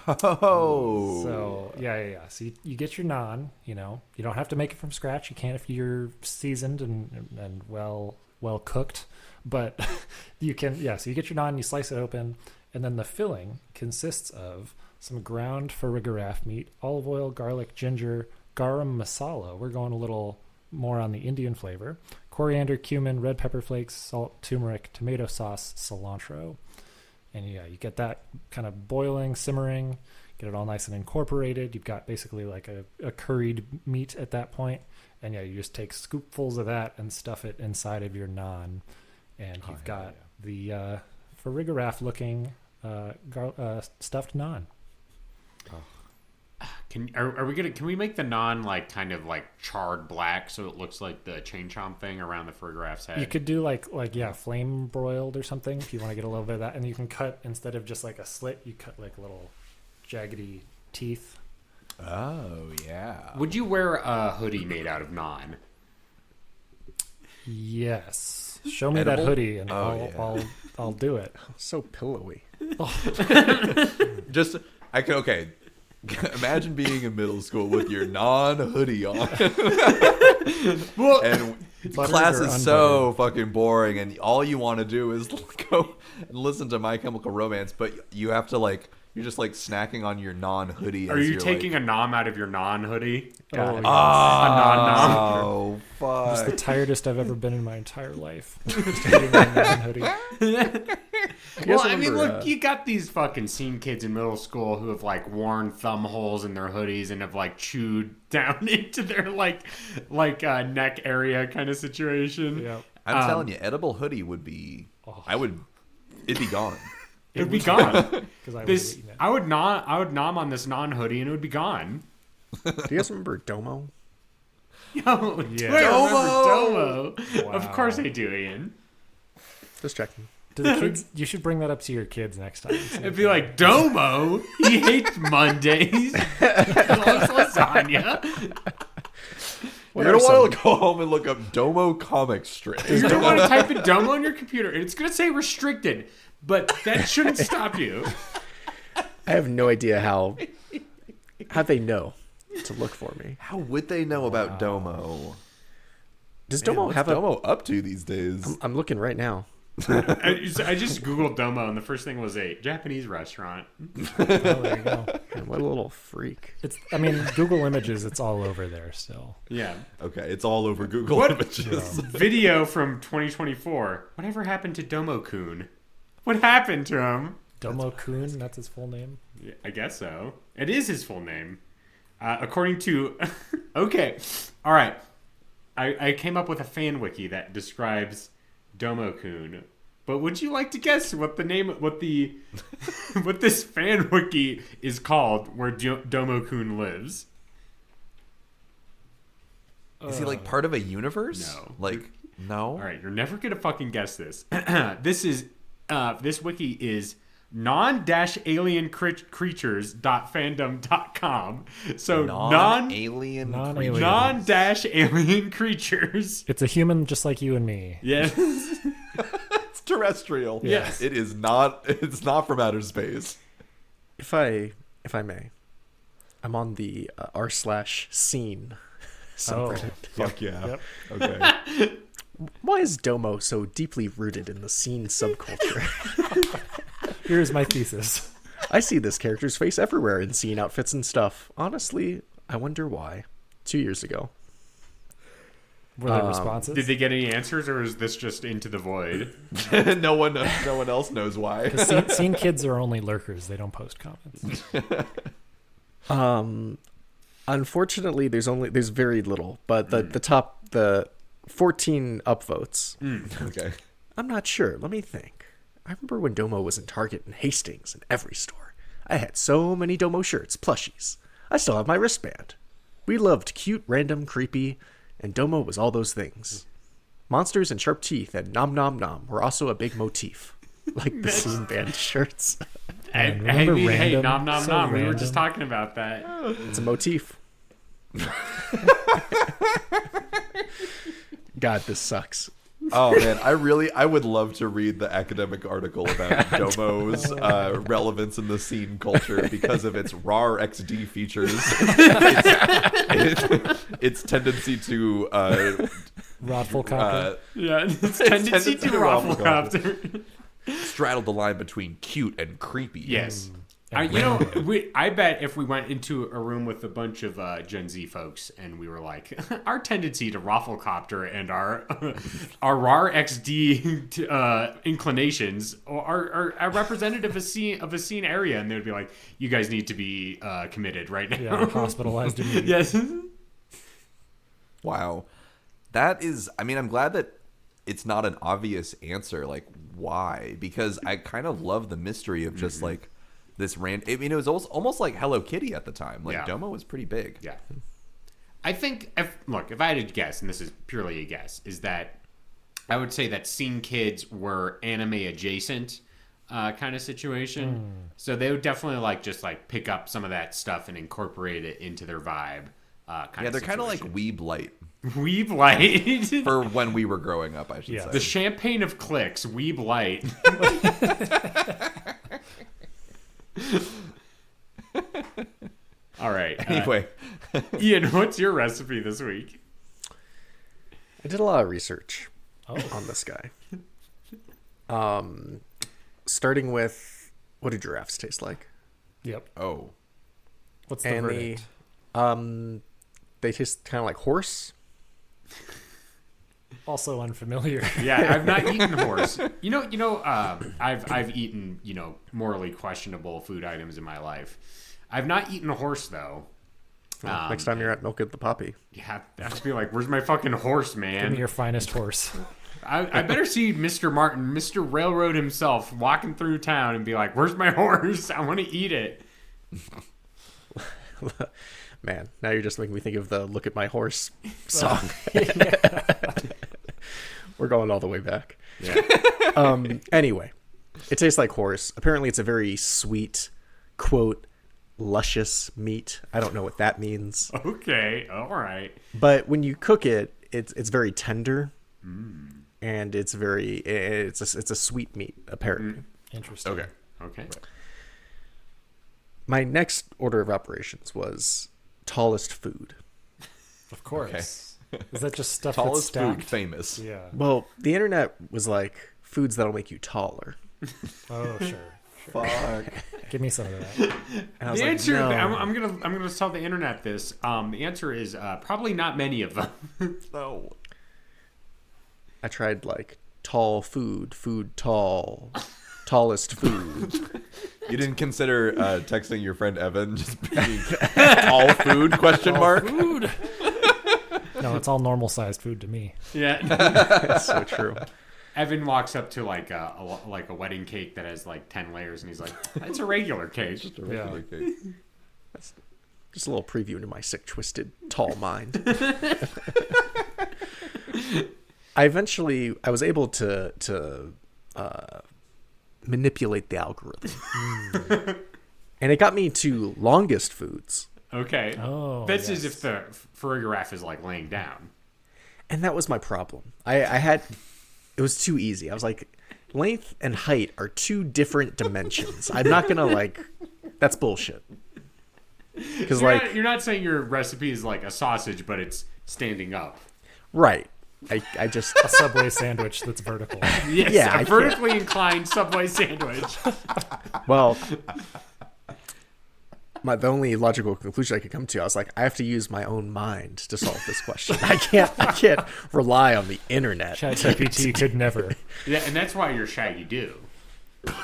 Oh. So yeah. So you get your naan. You don't have to make it from scratch. You can if you're seasoned and well cooked. But you can. Yeah. So you get your naan. You slice it open, and then the filling consists of some ground Farigiraf meat, olive oil, garlic, ginger, garam masala. We're going a little more on the Indian flavor. Coriander, cumin, red pepper flakes, salt, turmeric, tomato sauce, cilantro. And yeah, you get that kind of boiling, simmering, get it all nice and incorporated. You've got basically like a curried meat at that point. And yeah, you just take scoopfuls of that and stuff it inside of your naan. And you've got the Farigiraf looking stuffed naan. Can we make the naan like kind of like charred black so it looks like the chain chomp thing around the Farigiraf's head? You could do like flame broiled or something if you want to get a little bit of that, and you can cut, instead of just like a slit, you cut like little jaggedy teeth. Oh yeah. Would you wear a hoodie made out of naan? Yes. Show me Edible? that hoodie and Oh, I'll do it. So pillowy. Just I can okay. Imagine being in middle school with your non-hoodie on. Well, And Buttered class or is so fucking boring, and all you want to do is go and listen to My Chemical Romance, but you have to like you're just like snacking on your non-hoodie. are you taking a nom out of your non-hoodie? Oh, yes. A non-nom? Oh It's the fuck! tiredest I've ever been in my entire life. Just eating my non-hoodie. Well, I mean, look, you got these fucking scene kids in middle school who have like worn thumb holes in their hoodies and have like chewed down into their like neck area kind of situation. Yeah. I'm telling you, edible hoodie would be. It'd be gone. It'd be gone. 'Cause I would This have eaten it. I would nom on this non-hoodie and it would be gone. Do you guys remember Domo? Yo, Yeah. I Domo! remember Domo. Of course I do, Ian. Just checking. Do the kids? You should bring that up to your kids next time. It'd be like, Domo? He hates Mondays. He loves lasagna. You're gonna want to go home and look up Domo comic strips. You're going to want to type in Domo on your computer, and it's going to say restricted, but that shouldn't stop you. I have no idea how they know to look for me. How would they know about Domo? Does Man, Domo what's have Domo up to these days? I'm looking right now. I just Googled Domo, and the first thing was a Japanese restaurant. Oh, there you go. Man, what a little freak. I mean, Google Images. It's all over there still. Yeah. Okay, it's all over Google What? Images. Video from 2024. Whatever happened to Domo-kun? What happened to him? Domo-kun, that's his full name. Yeah, I guess so. It is his full name. According to... Okay. All right. I came up with a fan wiki that describes Domo-kun. But would you like to guess what what this fan wiki is called where Domo-kun lives? Is he like part of a universe? No. Like, no? All right, you're never going to fucking guess this. This wiki is non-alien-creatures.fandom.com. So Non-alien Non-alien. creature. non-alien creatures. It's a human just like you and me. Yes. It's terrestrial. Yes. It is not. It's not from outer space. If I may, I'm on the r/scene subreddit. Fuck yeah. Yep. Okay. Why is Domo so deeply rooted in the scene subculture? Here's my thesis. I see this character's face everywhere in scene outfits and stuff. Honestly, I wonder why. 2 years ago. Were there responses? Did they get any answers, or is this just into the void? no one else knows why. Scene kids are only lurkers. They don't post comments. Unfortunately, there's very little, but the 14 upvotes. Okay. I'm not sure. Let me think. I remember when Domo was in Target and Hastings and every store. I had so many Domo shirts, plushies. I still have my wristband. We loved cute, random, creepy, and Domo was all those things. Monsters and sharp teeth and nom nom nom were also a big motif, like the scene band shirts. Hey, remember hey, random? nom nom So nom. We were random. just talking about that. It's a motif. God, this sucks. Oh man, I would love to read the academic article about Domo's relevance in the scene culture because of its RAR XD features, its tendency to Rodful Yeah, it's tendency to ruffle rufflecopter. straddle the line between cute and creepy. Yes. And I bet if we went into a room with a bunch of Gen Z folks and we were like, our tendency to rafflecopter and our RAR XD inclinations are representative of a scene area, and they'd be like, you guys need to be committed right now. Yeah, hospitalized immediately. Yes. Wow. That is, I mean, I'm glad that it's not an obvious answer. Like, why? Because I kind of love the mystery of just like this I mean, it was almost like Hello Kitty at the time. Like Yeah. Domo was pretty big. Yeah. I think if I had to guess, and this is purely a guess, is that I would say that Scene Kids were anime adjacent kind of situation. So they would definitely just pick up some of that stuff and incorporate it into their vibe. Yeah, they're kind of like Weeb Light Weeb Light. for when we were growing up, I should say. The champagne of clicks, Weeb Light. All right. Anyway, Ian, what's your recipe this week? I did a lot of research on this guy. Starting with, what do giraffes taste like? Yep. oh, What's the And verdict? they taste kind of like horse. Also unfamiliar. Yeah, I've not eaten horse. I've eaten morally questionable food items in my life. I've not eaten a horse though. Next time you're at Milk at the Poppy. Yeah, I have to be like, where's my fucking horse, Give man? me your finest horse. I better see Mr. Martin, Mr. Railroad himself, walking through town and be like, where's my horse? I want to eat it. Man, now you're just making me think of the "Look at My Horse" song. We're going all the way back. Yeah. Anyway, it tastes like horse. Apparently, it's a very sweet, quote, luscious meat. I don't know what that means. Okay, all right. But when you cook it, it's very tender, and it's a sweet meat. Apparently, Interesting. Okay. my next order of operations was tallest food. Of course. Is that just stuff tallest that's food stacked? famous. Yeah. Well, the internet was like foods that'll make you taller. Oh, sure. Fuck. Give me some of that. And I was The like, answer, no. I'm gonna tell the internet this. The answer is probably not many of them. No. I tried tall food tall, tallest food. You didn't consider texting your friend Evan just being all food question mark? Food. No, it's all normal sized food to me. Yeah. That's so true. Evan walks up to a wedding cake that has 10 layers, and he's like, "It's a regular cake." Just a regular cake. Just a little preview into my sick, twisted, tall mind. I was able to manipulate the algorithm, and it got me to longest foods, Okay. Oh, This yes. is if the Farigiraf is laying down. and that was my problem. It was too easy. I was like, length and height are two different dimensions. I'm not gonna that's bullshit. Because You're not saying your recipe is like a sausage, but it's standing up. right. I just A Subway sandwich that's vertical. Yes, Yeah, I a can't- vertically inclined Subway sandwich. well, the only logical conclusion I could come to, I was like, I have to use my own mind to solve this question. I can't rely on the internet ChatGPT could never. Yeah, and that's why you're Shaggy Do.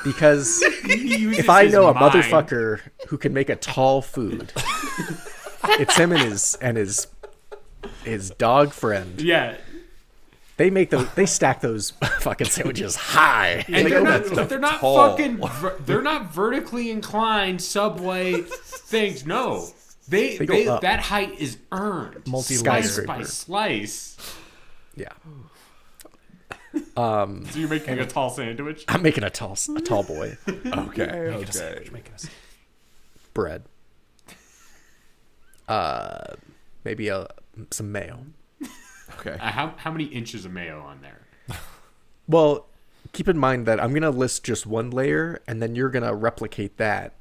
because He uses if I his know a mind. motherfucker who can make a tall food, it's him and his dog friend. Yeah, They stack those fucking sandwiches high. and they're not tall. they're not vertically inclined Subway things. No, they go up. that height is earned Multi-layered. slice by slice. Yeah. So you're making a tall sandwich. I'm making a tall boy. Okay. Making us. Bread. Maybe some mayo. Okay. How many inches of mayo on there? Well, keep in mind that I'm going to list just one layer, and then you're going to replicate that.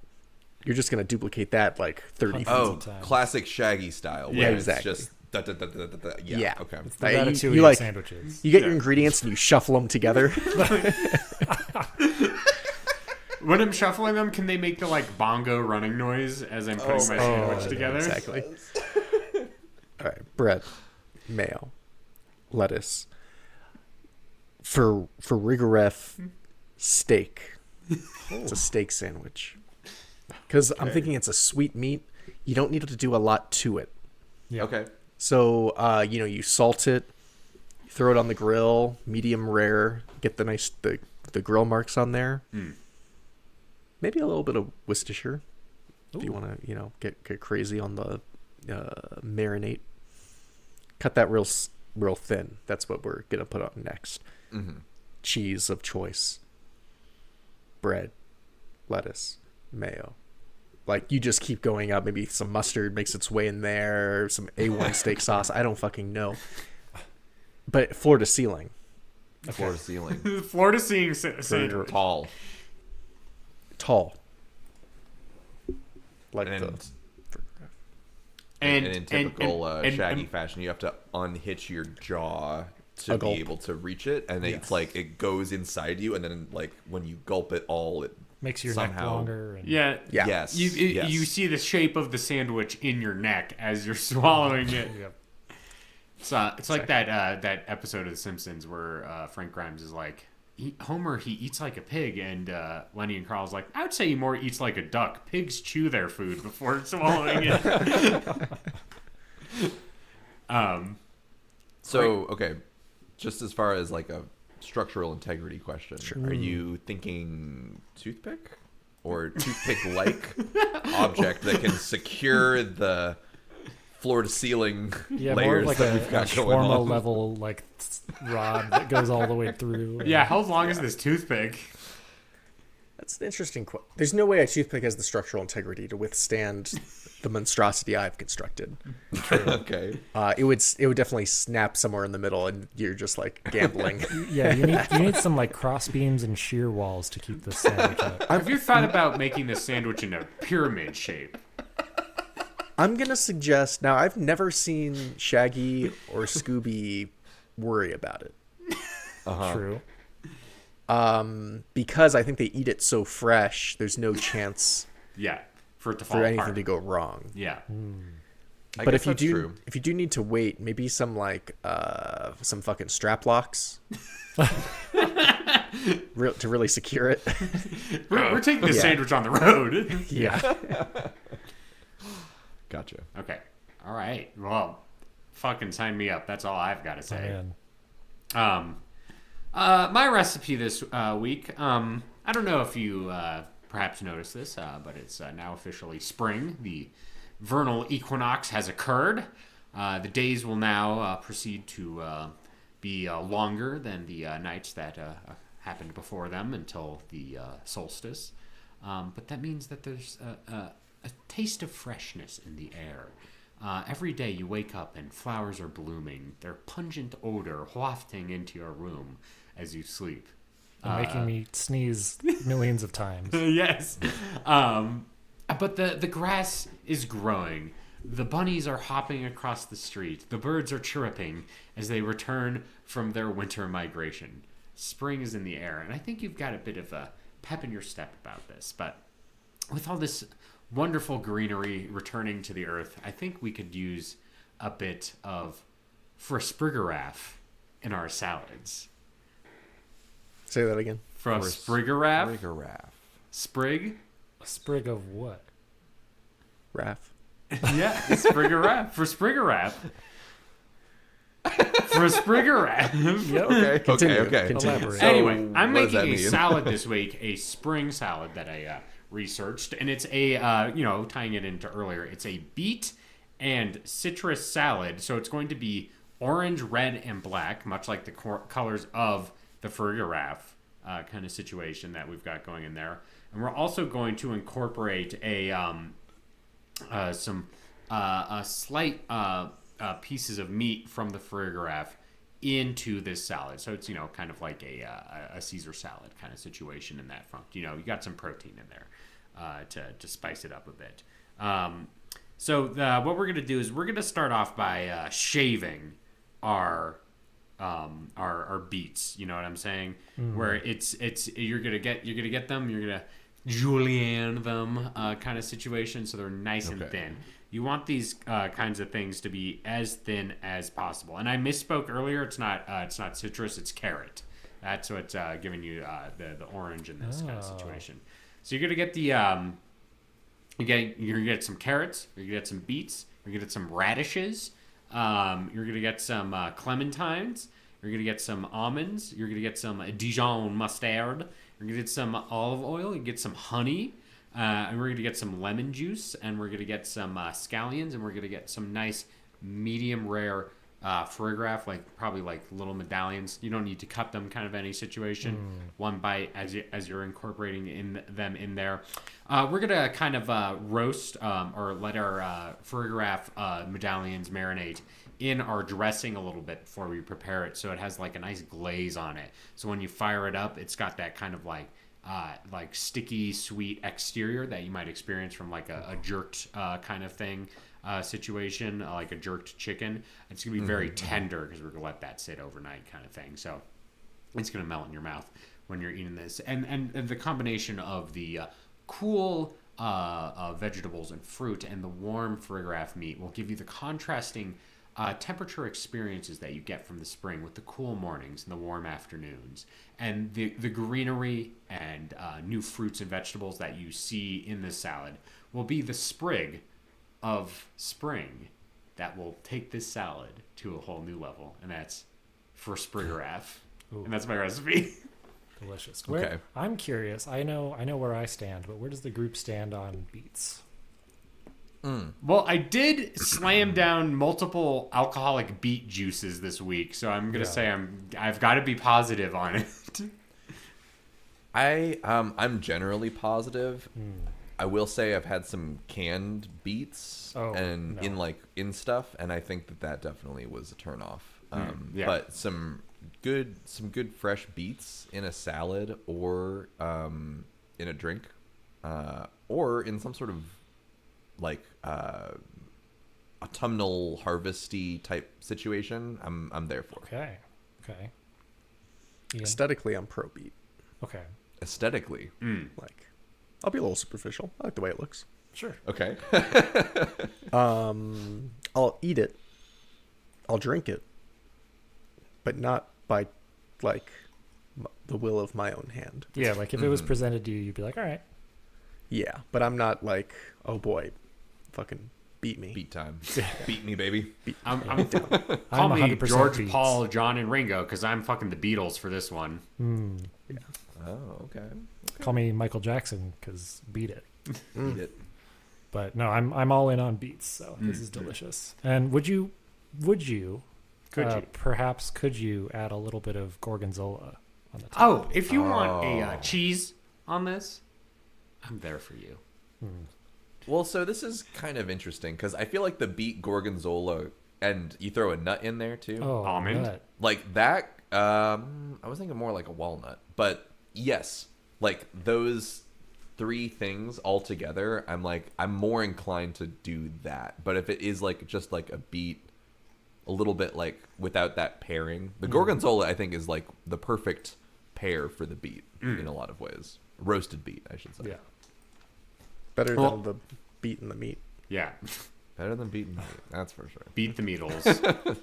You're just going to duplicate that 30 feet. Oh, times. classic Shaggy style. Yeah, where exactly. It's just yeah. Yeah. Okay. The You- ratatouille you, of sandwiches. You get your ingredients and you shuffle them together. When I'm shuffling them, can they make the bongo running noise as I'm putting my sandwich together? Exactly. All right, bread, mayo, lettuce. For Farigiraf, steak. It's a steak sandwich. Because I'm thinking it's a sweet meat. You don't need to do a lot to it. Yeah. Okay. So, you salt it, throw it on the grill, medium rare, get the grill marks on there. Maybe a little bit of Worcestershire if you want to, get crazy on the marinade. Cut that real thin. That's what we're gonna put on next. Mm-hmm. Cheese of choice. Bread, lettuce, mayo. Like, you just keep going up. Maybe some mustard makes its way in there. Some A1 steak sauce. I don't fucking know. But floor to ceiling. Floor to ceiling. Floor to ceiling sandwich. Tall. Tall. Like And in typical Shaggy fashion, you have to unhitch your jaw to be gulp. able to reach it, and it's like it goes inside you, and then like when you gulp it all, it Makes your somehow neck longer. And... Yeah. Yes. You see the shape of the sandwich in your neck as you're swallowing it. Yep. It's like that episode of The Simpsons where Frank Grimes is like, Homer, he eats like a pig, and Lenny and Carl's like, I would say he more eats like a duck. Pigs chew their food before swallowing it. So, okay, just as far as like a structural integrity question, are you thinking toothpick or toothpick-like object that can secure the floor-to-ceiling Yeah, layers more of like that a we've got going shawarma on? level like rod that goes all the way through. Yeah, how long is this toothpick? That's an interesting question. There's no way a toothpick has the structural integrity to withstand the monstrosity I've constructed. Okay. It would definitely snap somewhere in the middle, and you're just like gambling. Yeah, you need some like cross beams and shear walls to keep this sandwich up. Have you thought about making this sandwich in a pyramid shape? I'm gonna suggest, now I've never seen Shaggy or Scooby worry about it. True. Because I think they eat it so fresh, there's no chance Yeah, for it to fall for anything apart. to go wrong. Yeah. I But guess if you that's do, true. if you do need to wait, maybe some like some fucking strap locks to really secure it. We're taking this Yeah. sandwich on the road. Yeah. Gotcha. Okay. All right. Well, fucking sign me up. That's all I've got to say. Man. My recipe this week. I don't know if you perhaps noticed this, but it's now officially spring. The vernal equinox has occurred. The days will now proceed to be longer than the nights that happened before them until the solstice. But that means that there's a taste of freshness in the air. Every day you wake up and flowers are blooming, their pungent odor wafting into your room as you sleep. And making me sneeze millions of times. Yes. But the grass is growing. The bunnies are hopping across the street. The birds are chirruping as they return from their winter migration. Spring is in the air, and I think you've got a bit of a pep in your step about this. But with all this wonderful greenery returning to the earth, I think we could use a bit of Farigiraf in our salads. Say that again. Farigiraf? Farigiraf. Sprig? A sprig of what? Raff. Yeah, Farigiraf. Farigiraf. Farigiraf. Yep. Okay. Continue. Okay. Continue. Elaborate. So, Anyway, I'm what does that making a mean? salad this week, a spring salad that I researched, and it's a tying it into earlier, it's a beet and citrus salad. So it's going to be orange, red, and black, much like the colors of the Farigiraf kind of situation that we've got going in there. And we're also going to incorporate some slight pieces of meat from the Farigiraf into this salad. So it's, kind of like a Caesar salad kind of situation in that front. You got some protein in there to spice it up a bit. So what we're going to do is we're going to start off by shaving our beets. You know what I'm saying? Mm-hmm. Where it's you're gonna get them. You're gonna julienne them kind of situation, so they're nice and thin. You want these kinds of things to be as thin as possible. And I misspoke earlier. It's not citrus. It's carrot. That's what's giving you the orange in this kind of situation. So you're gonna get you're gonna get some carrots. You're gonna get some beets. You're gonna get some radishes. You're gonna get some clementines, You're gonna get some almonds. You're gonna get some Dijon mustard. You're gonna get some olive oil. You get some honey. And we're gonna get some lemon juice, and we're gonna get some scallions, and we're gonna get some nice medium rare Farigiraf, probably little medallions. You don't need to cut them, kind of any situation. One bite as you're incorporating them in there. We're gonna kind of roast or let our Farigiraf medallions marinate in our dressing a little bit before we prepare it, so it has a nice glaze on it. So when you fire it up, it's got that kind of sticky sweet exterior that you might experience from a jerked kind of thing situation, like a jerked chicken. It's gonna be very tender because we're gonna let that sit overnight, kind of thing. So it's gonna melt in your mouth when you're eating this, and the combination of the cool vegetables and fruit and the warm Farigiraf meat will give you the contrasting temperature experiences that you get from the spring with the cool mornings and the warm afternoons, and the greenery and new fruits and vegetables that you see in this salad will be the sprig of spring that will take this salad to a whole new level, and that's for Farigiraf. And that's my recipe. Delicious. Okay. I'm curious. I know where I stand, but where does the group stand on beets? Well, I did slam down multiple alcoholic beet juices this week, so I'm gonna say I've got to be positive on it. I'm generally positive. I will say I've had some canned beets in stuff, and I think that definitely was a turnoff. But some good fresh beets in a salad or in a drink, or in some sort of autumnal harvesty type situation, I'm there for. Okay. Ian? Aesthetically, I'm pro beet. Okay. Aesthetically, I'll be a little superficial. I like the way it looks. Sure. okay. I'll eat it. I'll drink it, but not by the will of my own hand. Yeah, if it was presented to you, you'd be like, all right. Yeah, but I'm not oh boy, fucking beat me. Beat time. Beat me, baby. I'm I'm me 100% George, beets. Paul, John, and Ringo because I'm fucking the Beatles for this one. Oh, okay. Call me Michael Jackson because beat it. Eat it. But no, I'm all in on beets, so this is delicious. And would you perhaps add a little bit of gorgonzola on the top? Oh, if you want a cheese on this, I'm there for you. Well, so this is kind of interesting because I feel like the beet gorgonzola, and you throw a nut in there too. Oh, almond? nut. Like that. I was thinking more like a walnut, but yes, those three things all together, I'm more inclined to do that. But if it is just a beet, a little bit without that pairing, the gorgonzola I think is the perfect pair for the beet in a lot of ways. Roasted beet, I should say. Yeah. Better than the beet and the meat. Yeah. Better than beet and meat, that's for sure. Beat the Beatles.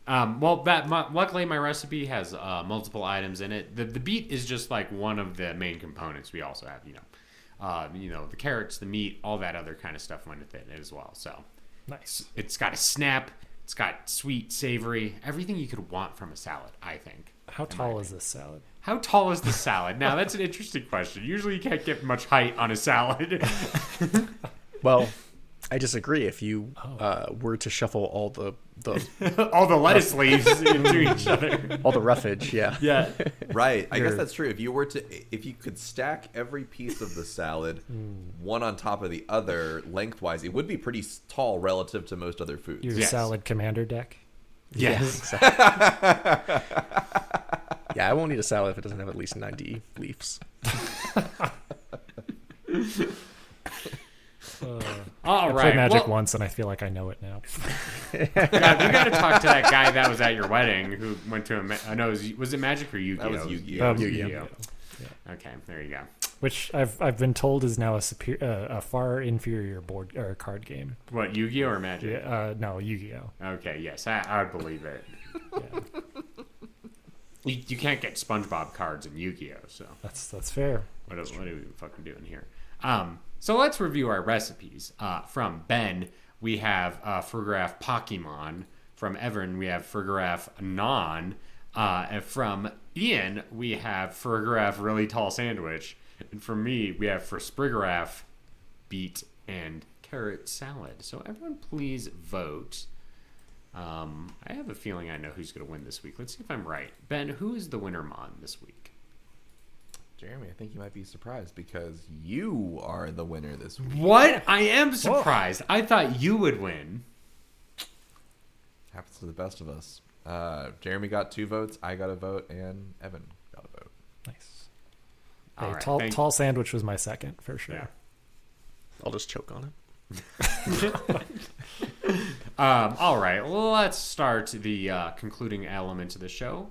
Luckily my recipe has multiple items in it. The beet is just one of the main components. We also have, the carrots, the meat, all that other kind of stuff went with it as well. So Nice. it's got a snap. It's got sweet, savory, everything you could want from a salad, I think. How tall is this salad? How tall is the salad? Now, that's an interesting question. Usually you can't get much height on a salad. Well, I disagree. If you were to shuffle all the all the lettuce leaves into each other. all the roughage, yeah. Yeah. Right. I guess that's true. If you could stack every piece of the salad one on top of the other lengthwise, it would be pretty tall relative to most other foods. Your Yes. salad commander deck? Yes. Yeah, I won't eat a salad if it doesn't have at least 90 leaves. All I right. played Magic well, once, and I feel like I know it now. God, we got to talk to that guy that was at your wedding who went to was it Magic or Yu-Gi-Oh? That was Yu-Gi-Oh. Yu-Gi-Oh. Okay, there you go. Which I've been told is now a far inferior board or card game. What, Yu-Gi-Oh or Magic? Yeah, no, Yu-Gi-Oh. Okay, yes, I would believe it. Yeah. You can't get SpongeBob cards in Yu-Gi-Oh, so That's fair. what are we fucking doing here? So let's review our recipes. From Ben, we have Farigiraf Pokemon. From Evan, we have Farigiraf Non. And from Ian, we have Farigiraf Really Tall Sandwich. And from me, we have for Farigiraf Beet and Carrot Salad. So everyone please vote. I have a feeling I know who's going to win this week. Let's see if I'm right. Ben, who is the winner mon this week? Jeremy, I think you might be surprised because you are the winner this week. What? I am surprised. I thought you would win. Happens to the best of us. Jeremy got 2 votes, I got a vote, and Evan got a vote. Nice. All Hey, right, tall sandwich was my second for sure. Yeah. I'll just choke on it. All right, let's start the concluding element of the show.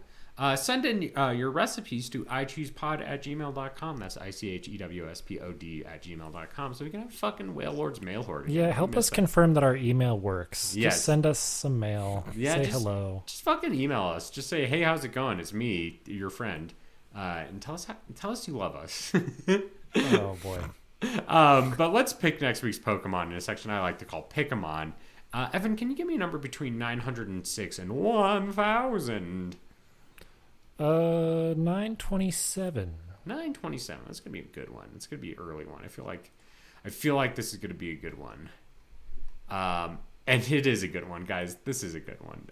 Send in your recipes to ichoosepod@gmail.com. That's ichewspod@gmail.com. So we can have fucking Whale Lord's mail horde. Yeah, help us confirm that our email works. Yes. Just send us some mail. Yeah, Say just- hello. Just fucking email us. Just say, hey, how's it going? It's me, your friend. And tell us you love us. Oh boy. But let's pick next week's Pokemon in a section I like to call Pick-a-mon. Evan, can you give me a number between 906 and 1000? 927. 927. That's gonna be a good one. It's gonna be an early one. I feel like this is gonna be a good one. And it is a good one, guys. This is a good one.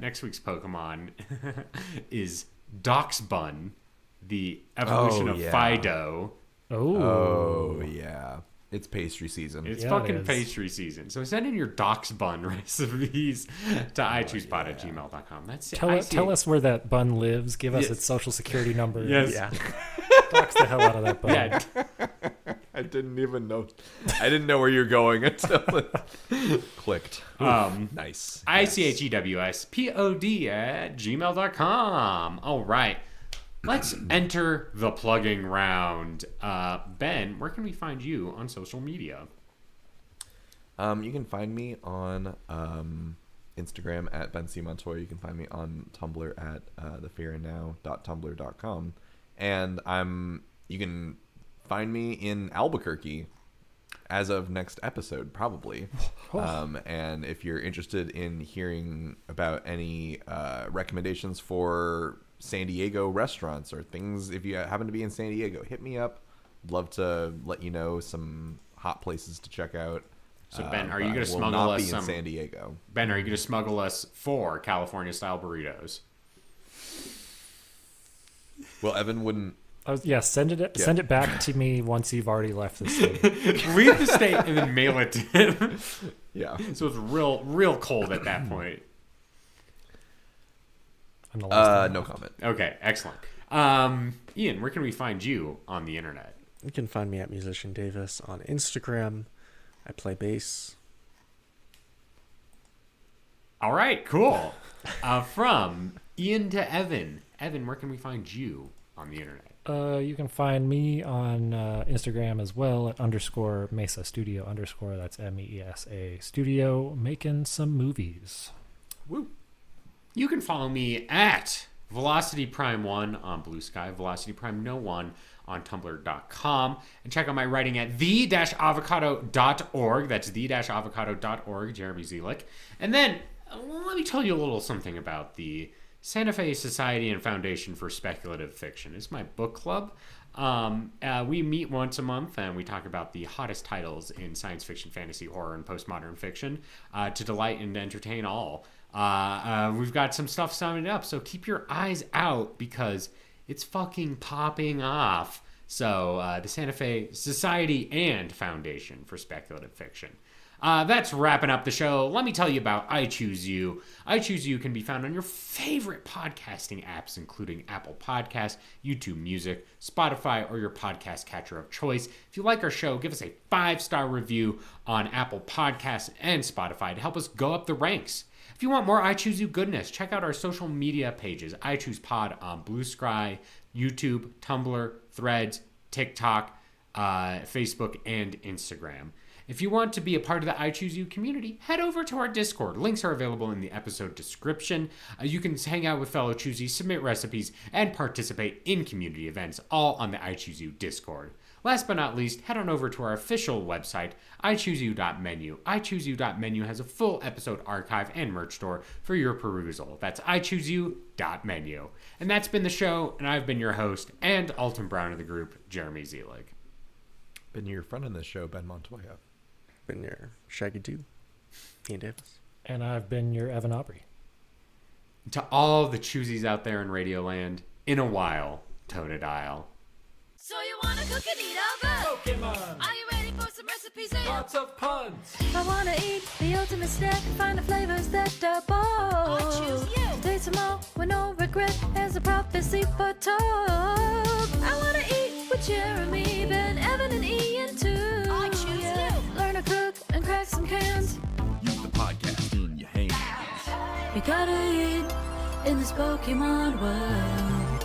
Next week's Pokemon is Doxbun, the evolution of Fido. Oh. Yeah. It's pastry season. It's Yeah, fucking it is. pastry season. So send in your Doxbun recipes to ichoosepod@gmail.com. That's it. Tell us where that bun lives. Give us Yes. its social security number. Yes. Yeah. Dox the hell out of that bun. Yeah, I didn't even know. I didn't know where you're going until it clicked. Nice. ichewspod@gmail.com. All right. Let's enter the plugging round. Ben, where can we find you on social media? You can find me on Instagram at Ben C. Montoya. You can find me on Tumblr at thefairandow.tumblr.com. And you can find me in Albuquerque as of next episode, probably. And if you're interested in hearing about any recommendations for San Diego restaurants or things, if you happen to be in San Diego, hit me up. Love to let you know some hot places to check out. So Ben, are you but going to I will smuggle not us be some? in San Diego? Ben, are you going to smuggle us 4 California-style burritos? Well, Evan wouldn't. Send it back to me once you've already left the state. Leave the state and then mail it to him. Yeah. So it's real cold at that point. I'm the last one. No comment. Okay, excellent. Ian, where can we find you on the internet? You can find me at Musician Davis on Instagram. I play bass. All right, cool. From Ian to Evan. Evan, where can we find you on the internet? You can find me on Instagram as well at _Mesa Studio _ that's MESA Studio, making some movies. Woo. You can follow me at Velocity Prime 1 on Blue Sky, Velocity Prime No 1 on Tumblr.com, and check out my writing at the-avocado.org. That's the-avocado.org, Jeremy Zelick. And then let me tell you a little something about the Santa Fe Society and Foundation for Speculative Fiction. It's my book club. We meet once a month and we talk about the hottest titles in science fiction, fantasy, horror, and postmodern fiction to delight and entertain all. We've got some stuff signed up, so keep your eyes out because it's fucking popping off. So the Santa Fe Society and Foundation for Speculative Fiction. That's wrapping up the show. Let me tell you about I Choose You. I Choose You can be found on your favorite podcasting apps, including Apple Podcasts, YouTube Music, Spotify, or your podcast catcher of choice. If you like our show, give us a 5-star review on Apple Podcasts and Spotify to help us go up the ranks. If you want more I Choose You goodness, check out our social media pages. I Choose Pod on Blue Sky, YouTube, Tumblr, Threads, TikTok, Facebook, and Instagram. If you want to be a part of the I Choose You community, head over to our Discord. Links are available in the episode description. You can hang out with fellow Choosies, submit recipes, and participate in community events, all on the I Choose You Discord. Last but not least, head on over to our official website, ichooseyou.menu. ichooseyou.menu has a full episode archive and merch store for your perusal. That's ichooseyou.menu. And that's been the show, and I've been your host and Alton Brown of the group, Jeremy Zelig. Been your friend on this show, Ben Montoya. Been your Shaggy 2, Ian Davis. And I've been your Evan Aubrey. To all the choosies out there in Radioland, in a while, Totodile. So you wanna cook and eat out there? Pokemon! Are you ready for some recipes and Lots of puns! I wanna eat the ultimate snack, find the flavors that are bold. I choose you. Taste them all with no regret, as a prophecy foretold. I wanna eat with Jeremy, Ben, Evan, and Ian too. I choose you. Learn to cook and crack some cans. Use the podcast in your hands. We gotta eat in this Pokemon world.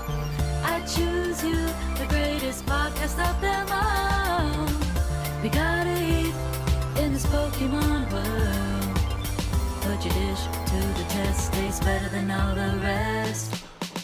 I choose you, the greatest podcast of them all. We gotta eat in this Pokemon world. Put your dish to the test, tastes better than all the rest.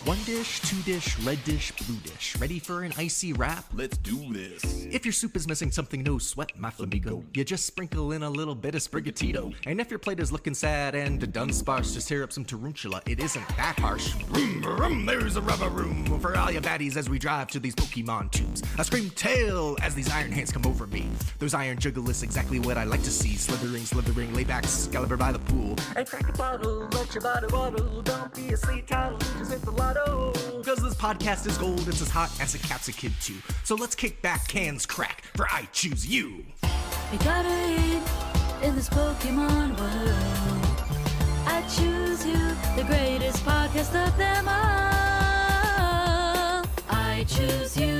1 dish, 2 dish, red dish, blue dish. Ready for an icy wrap? Let's do this. If your soup is missing something, no sweat, my flamigo. You just sprinkle in a little bit of Sprigatito. And if your plate is looking sad and done sparse, just tear up some tarantula. It isn't that harsh. Vroom, vroom, there's a rubber room for all your baddies as we drive to these Pokemon tubes. I scream tail as these iron hands come over me. Those iron juggalists, exactly what I like to see. Slithering, lay back, Excalibur by the pool. And crack a bottle, let your body waddle. Don't be a sleep title, just hit the lotto. Cause this podcast is gold, it's as hot as a cat's a kid too. So let's kick back, cans crack, for I choose you. We gotta eat in this Pokemon world. I choose you, the greatest podcast of them all. I choose you.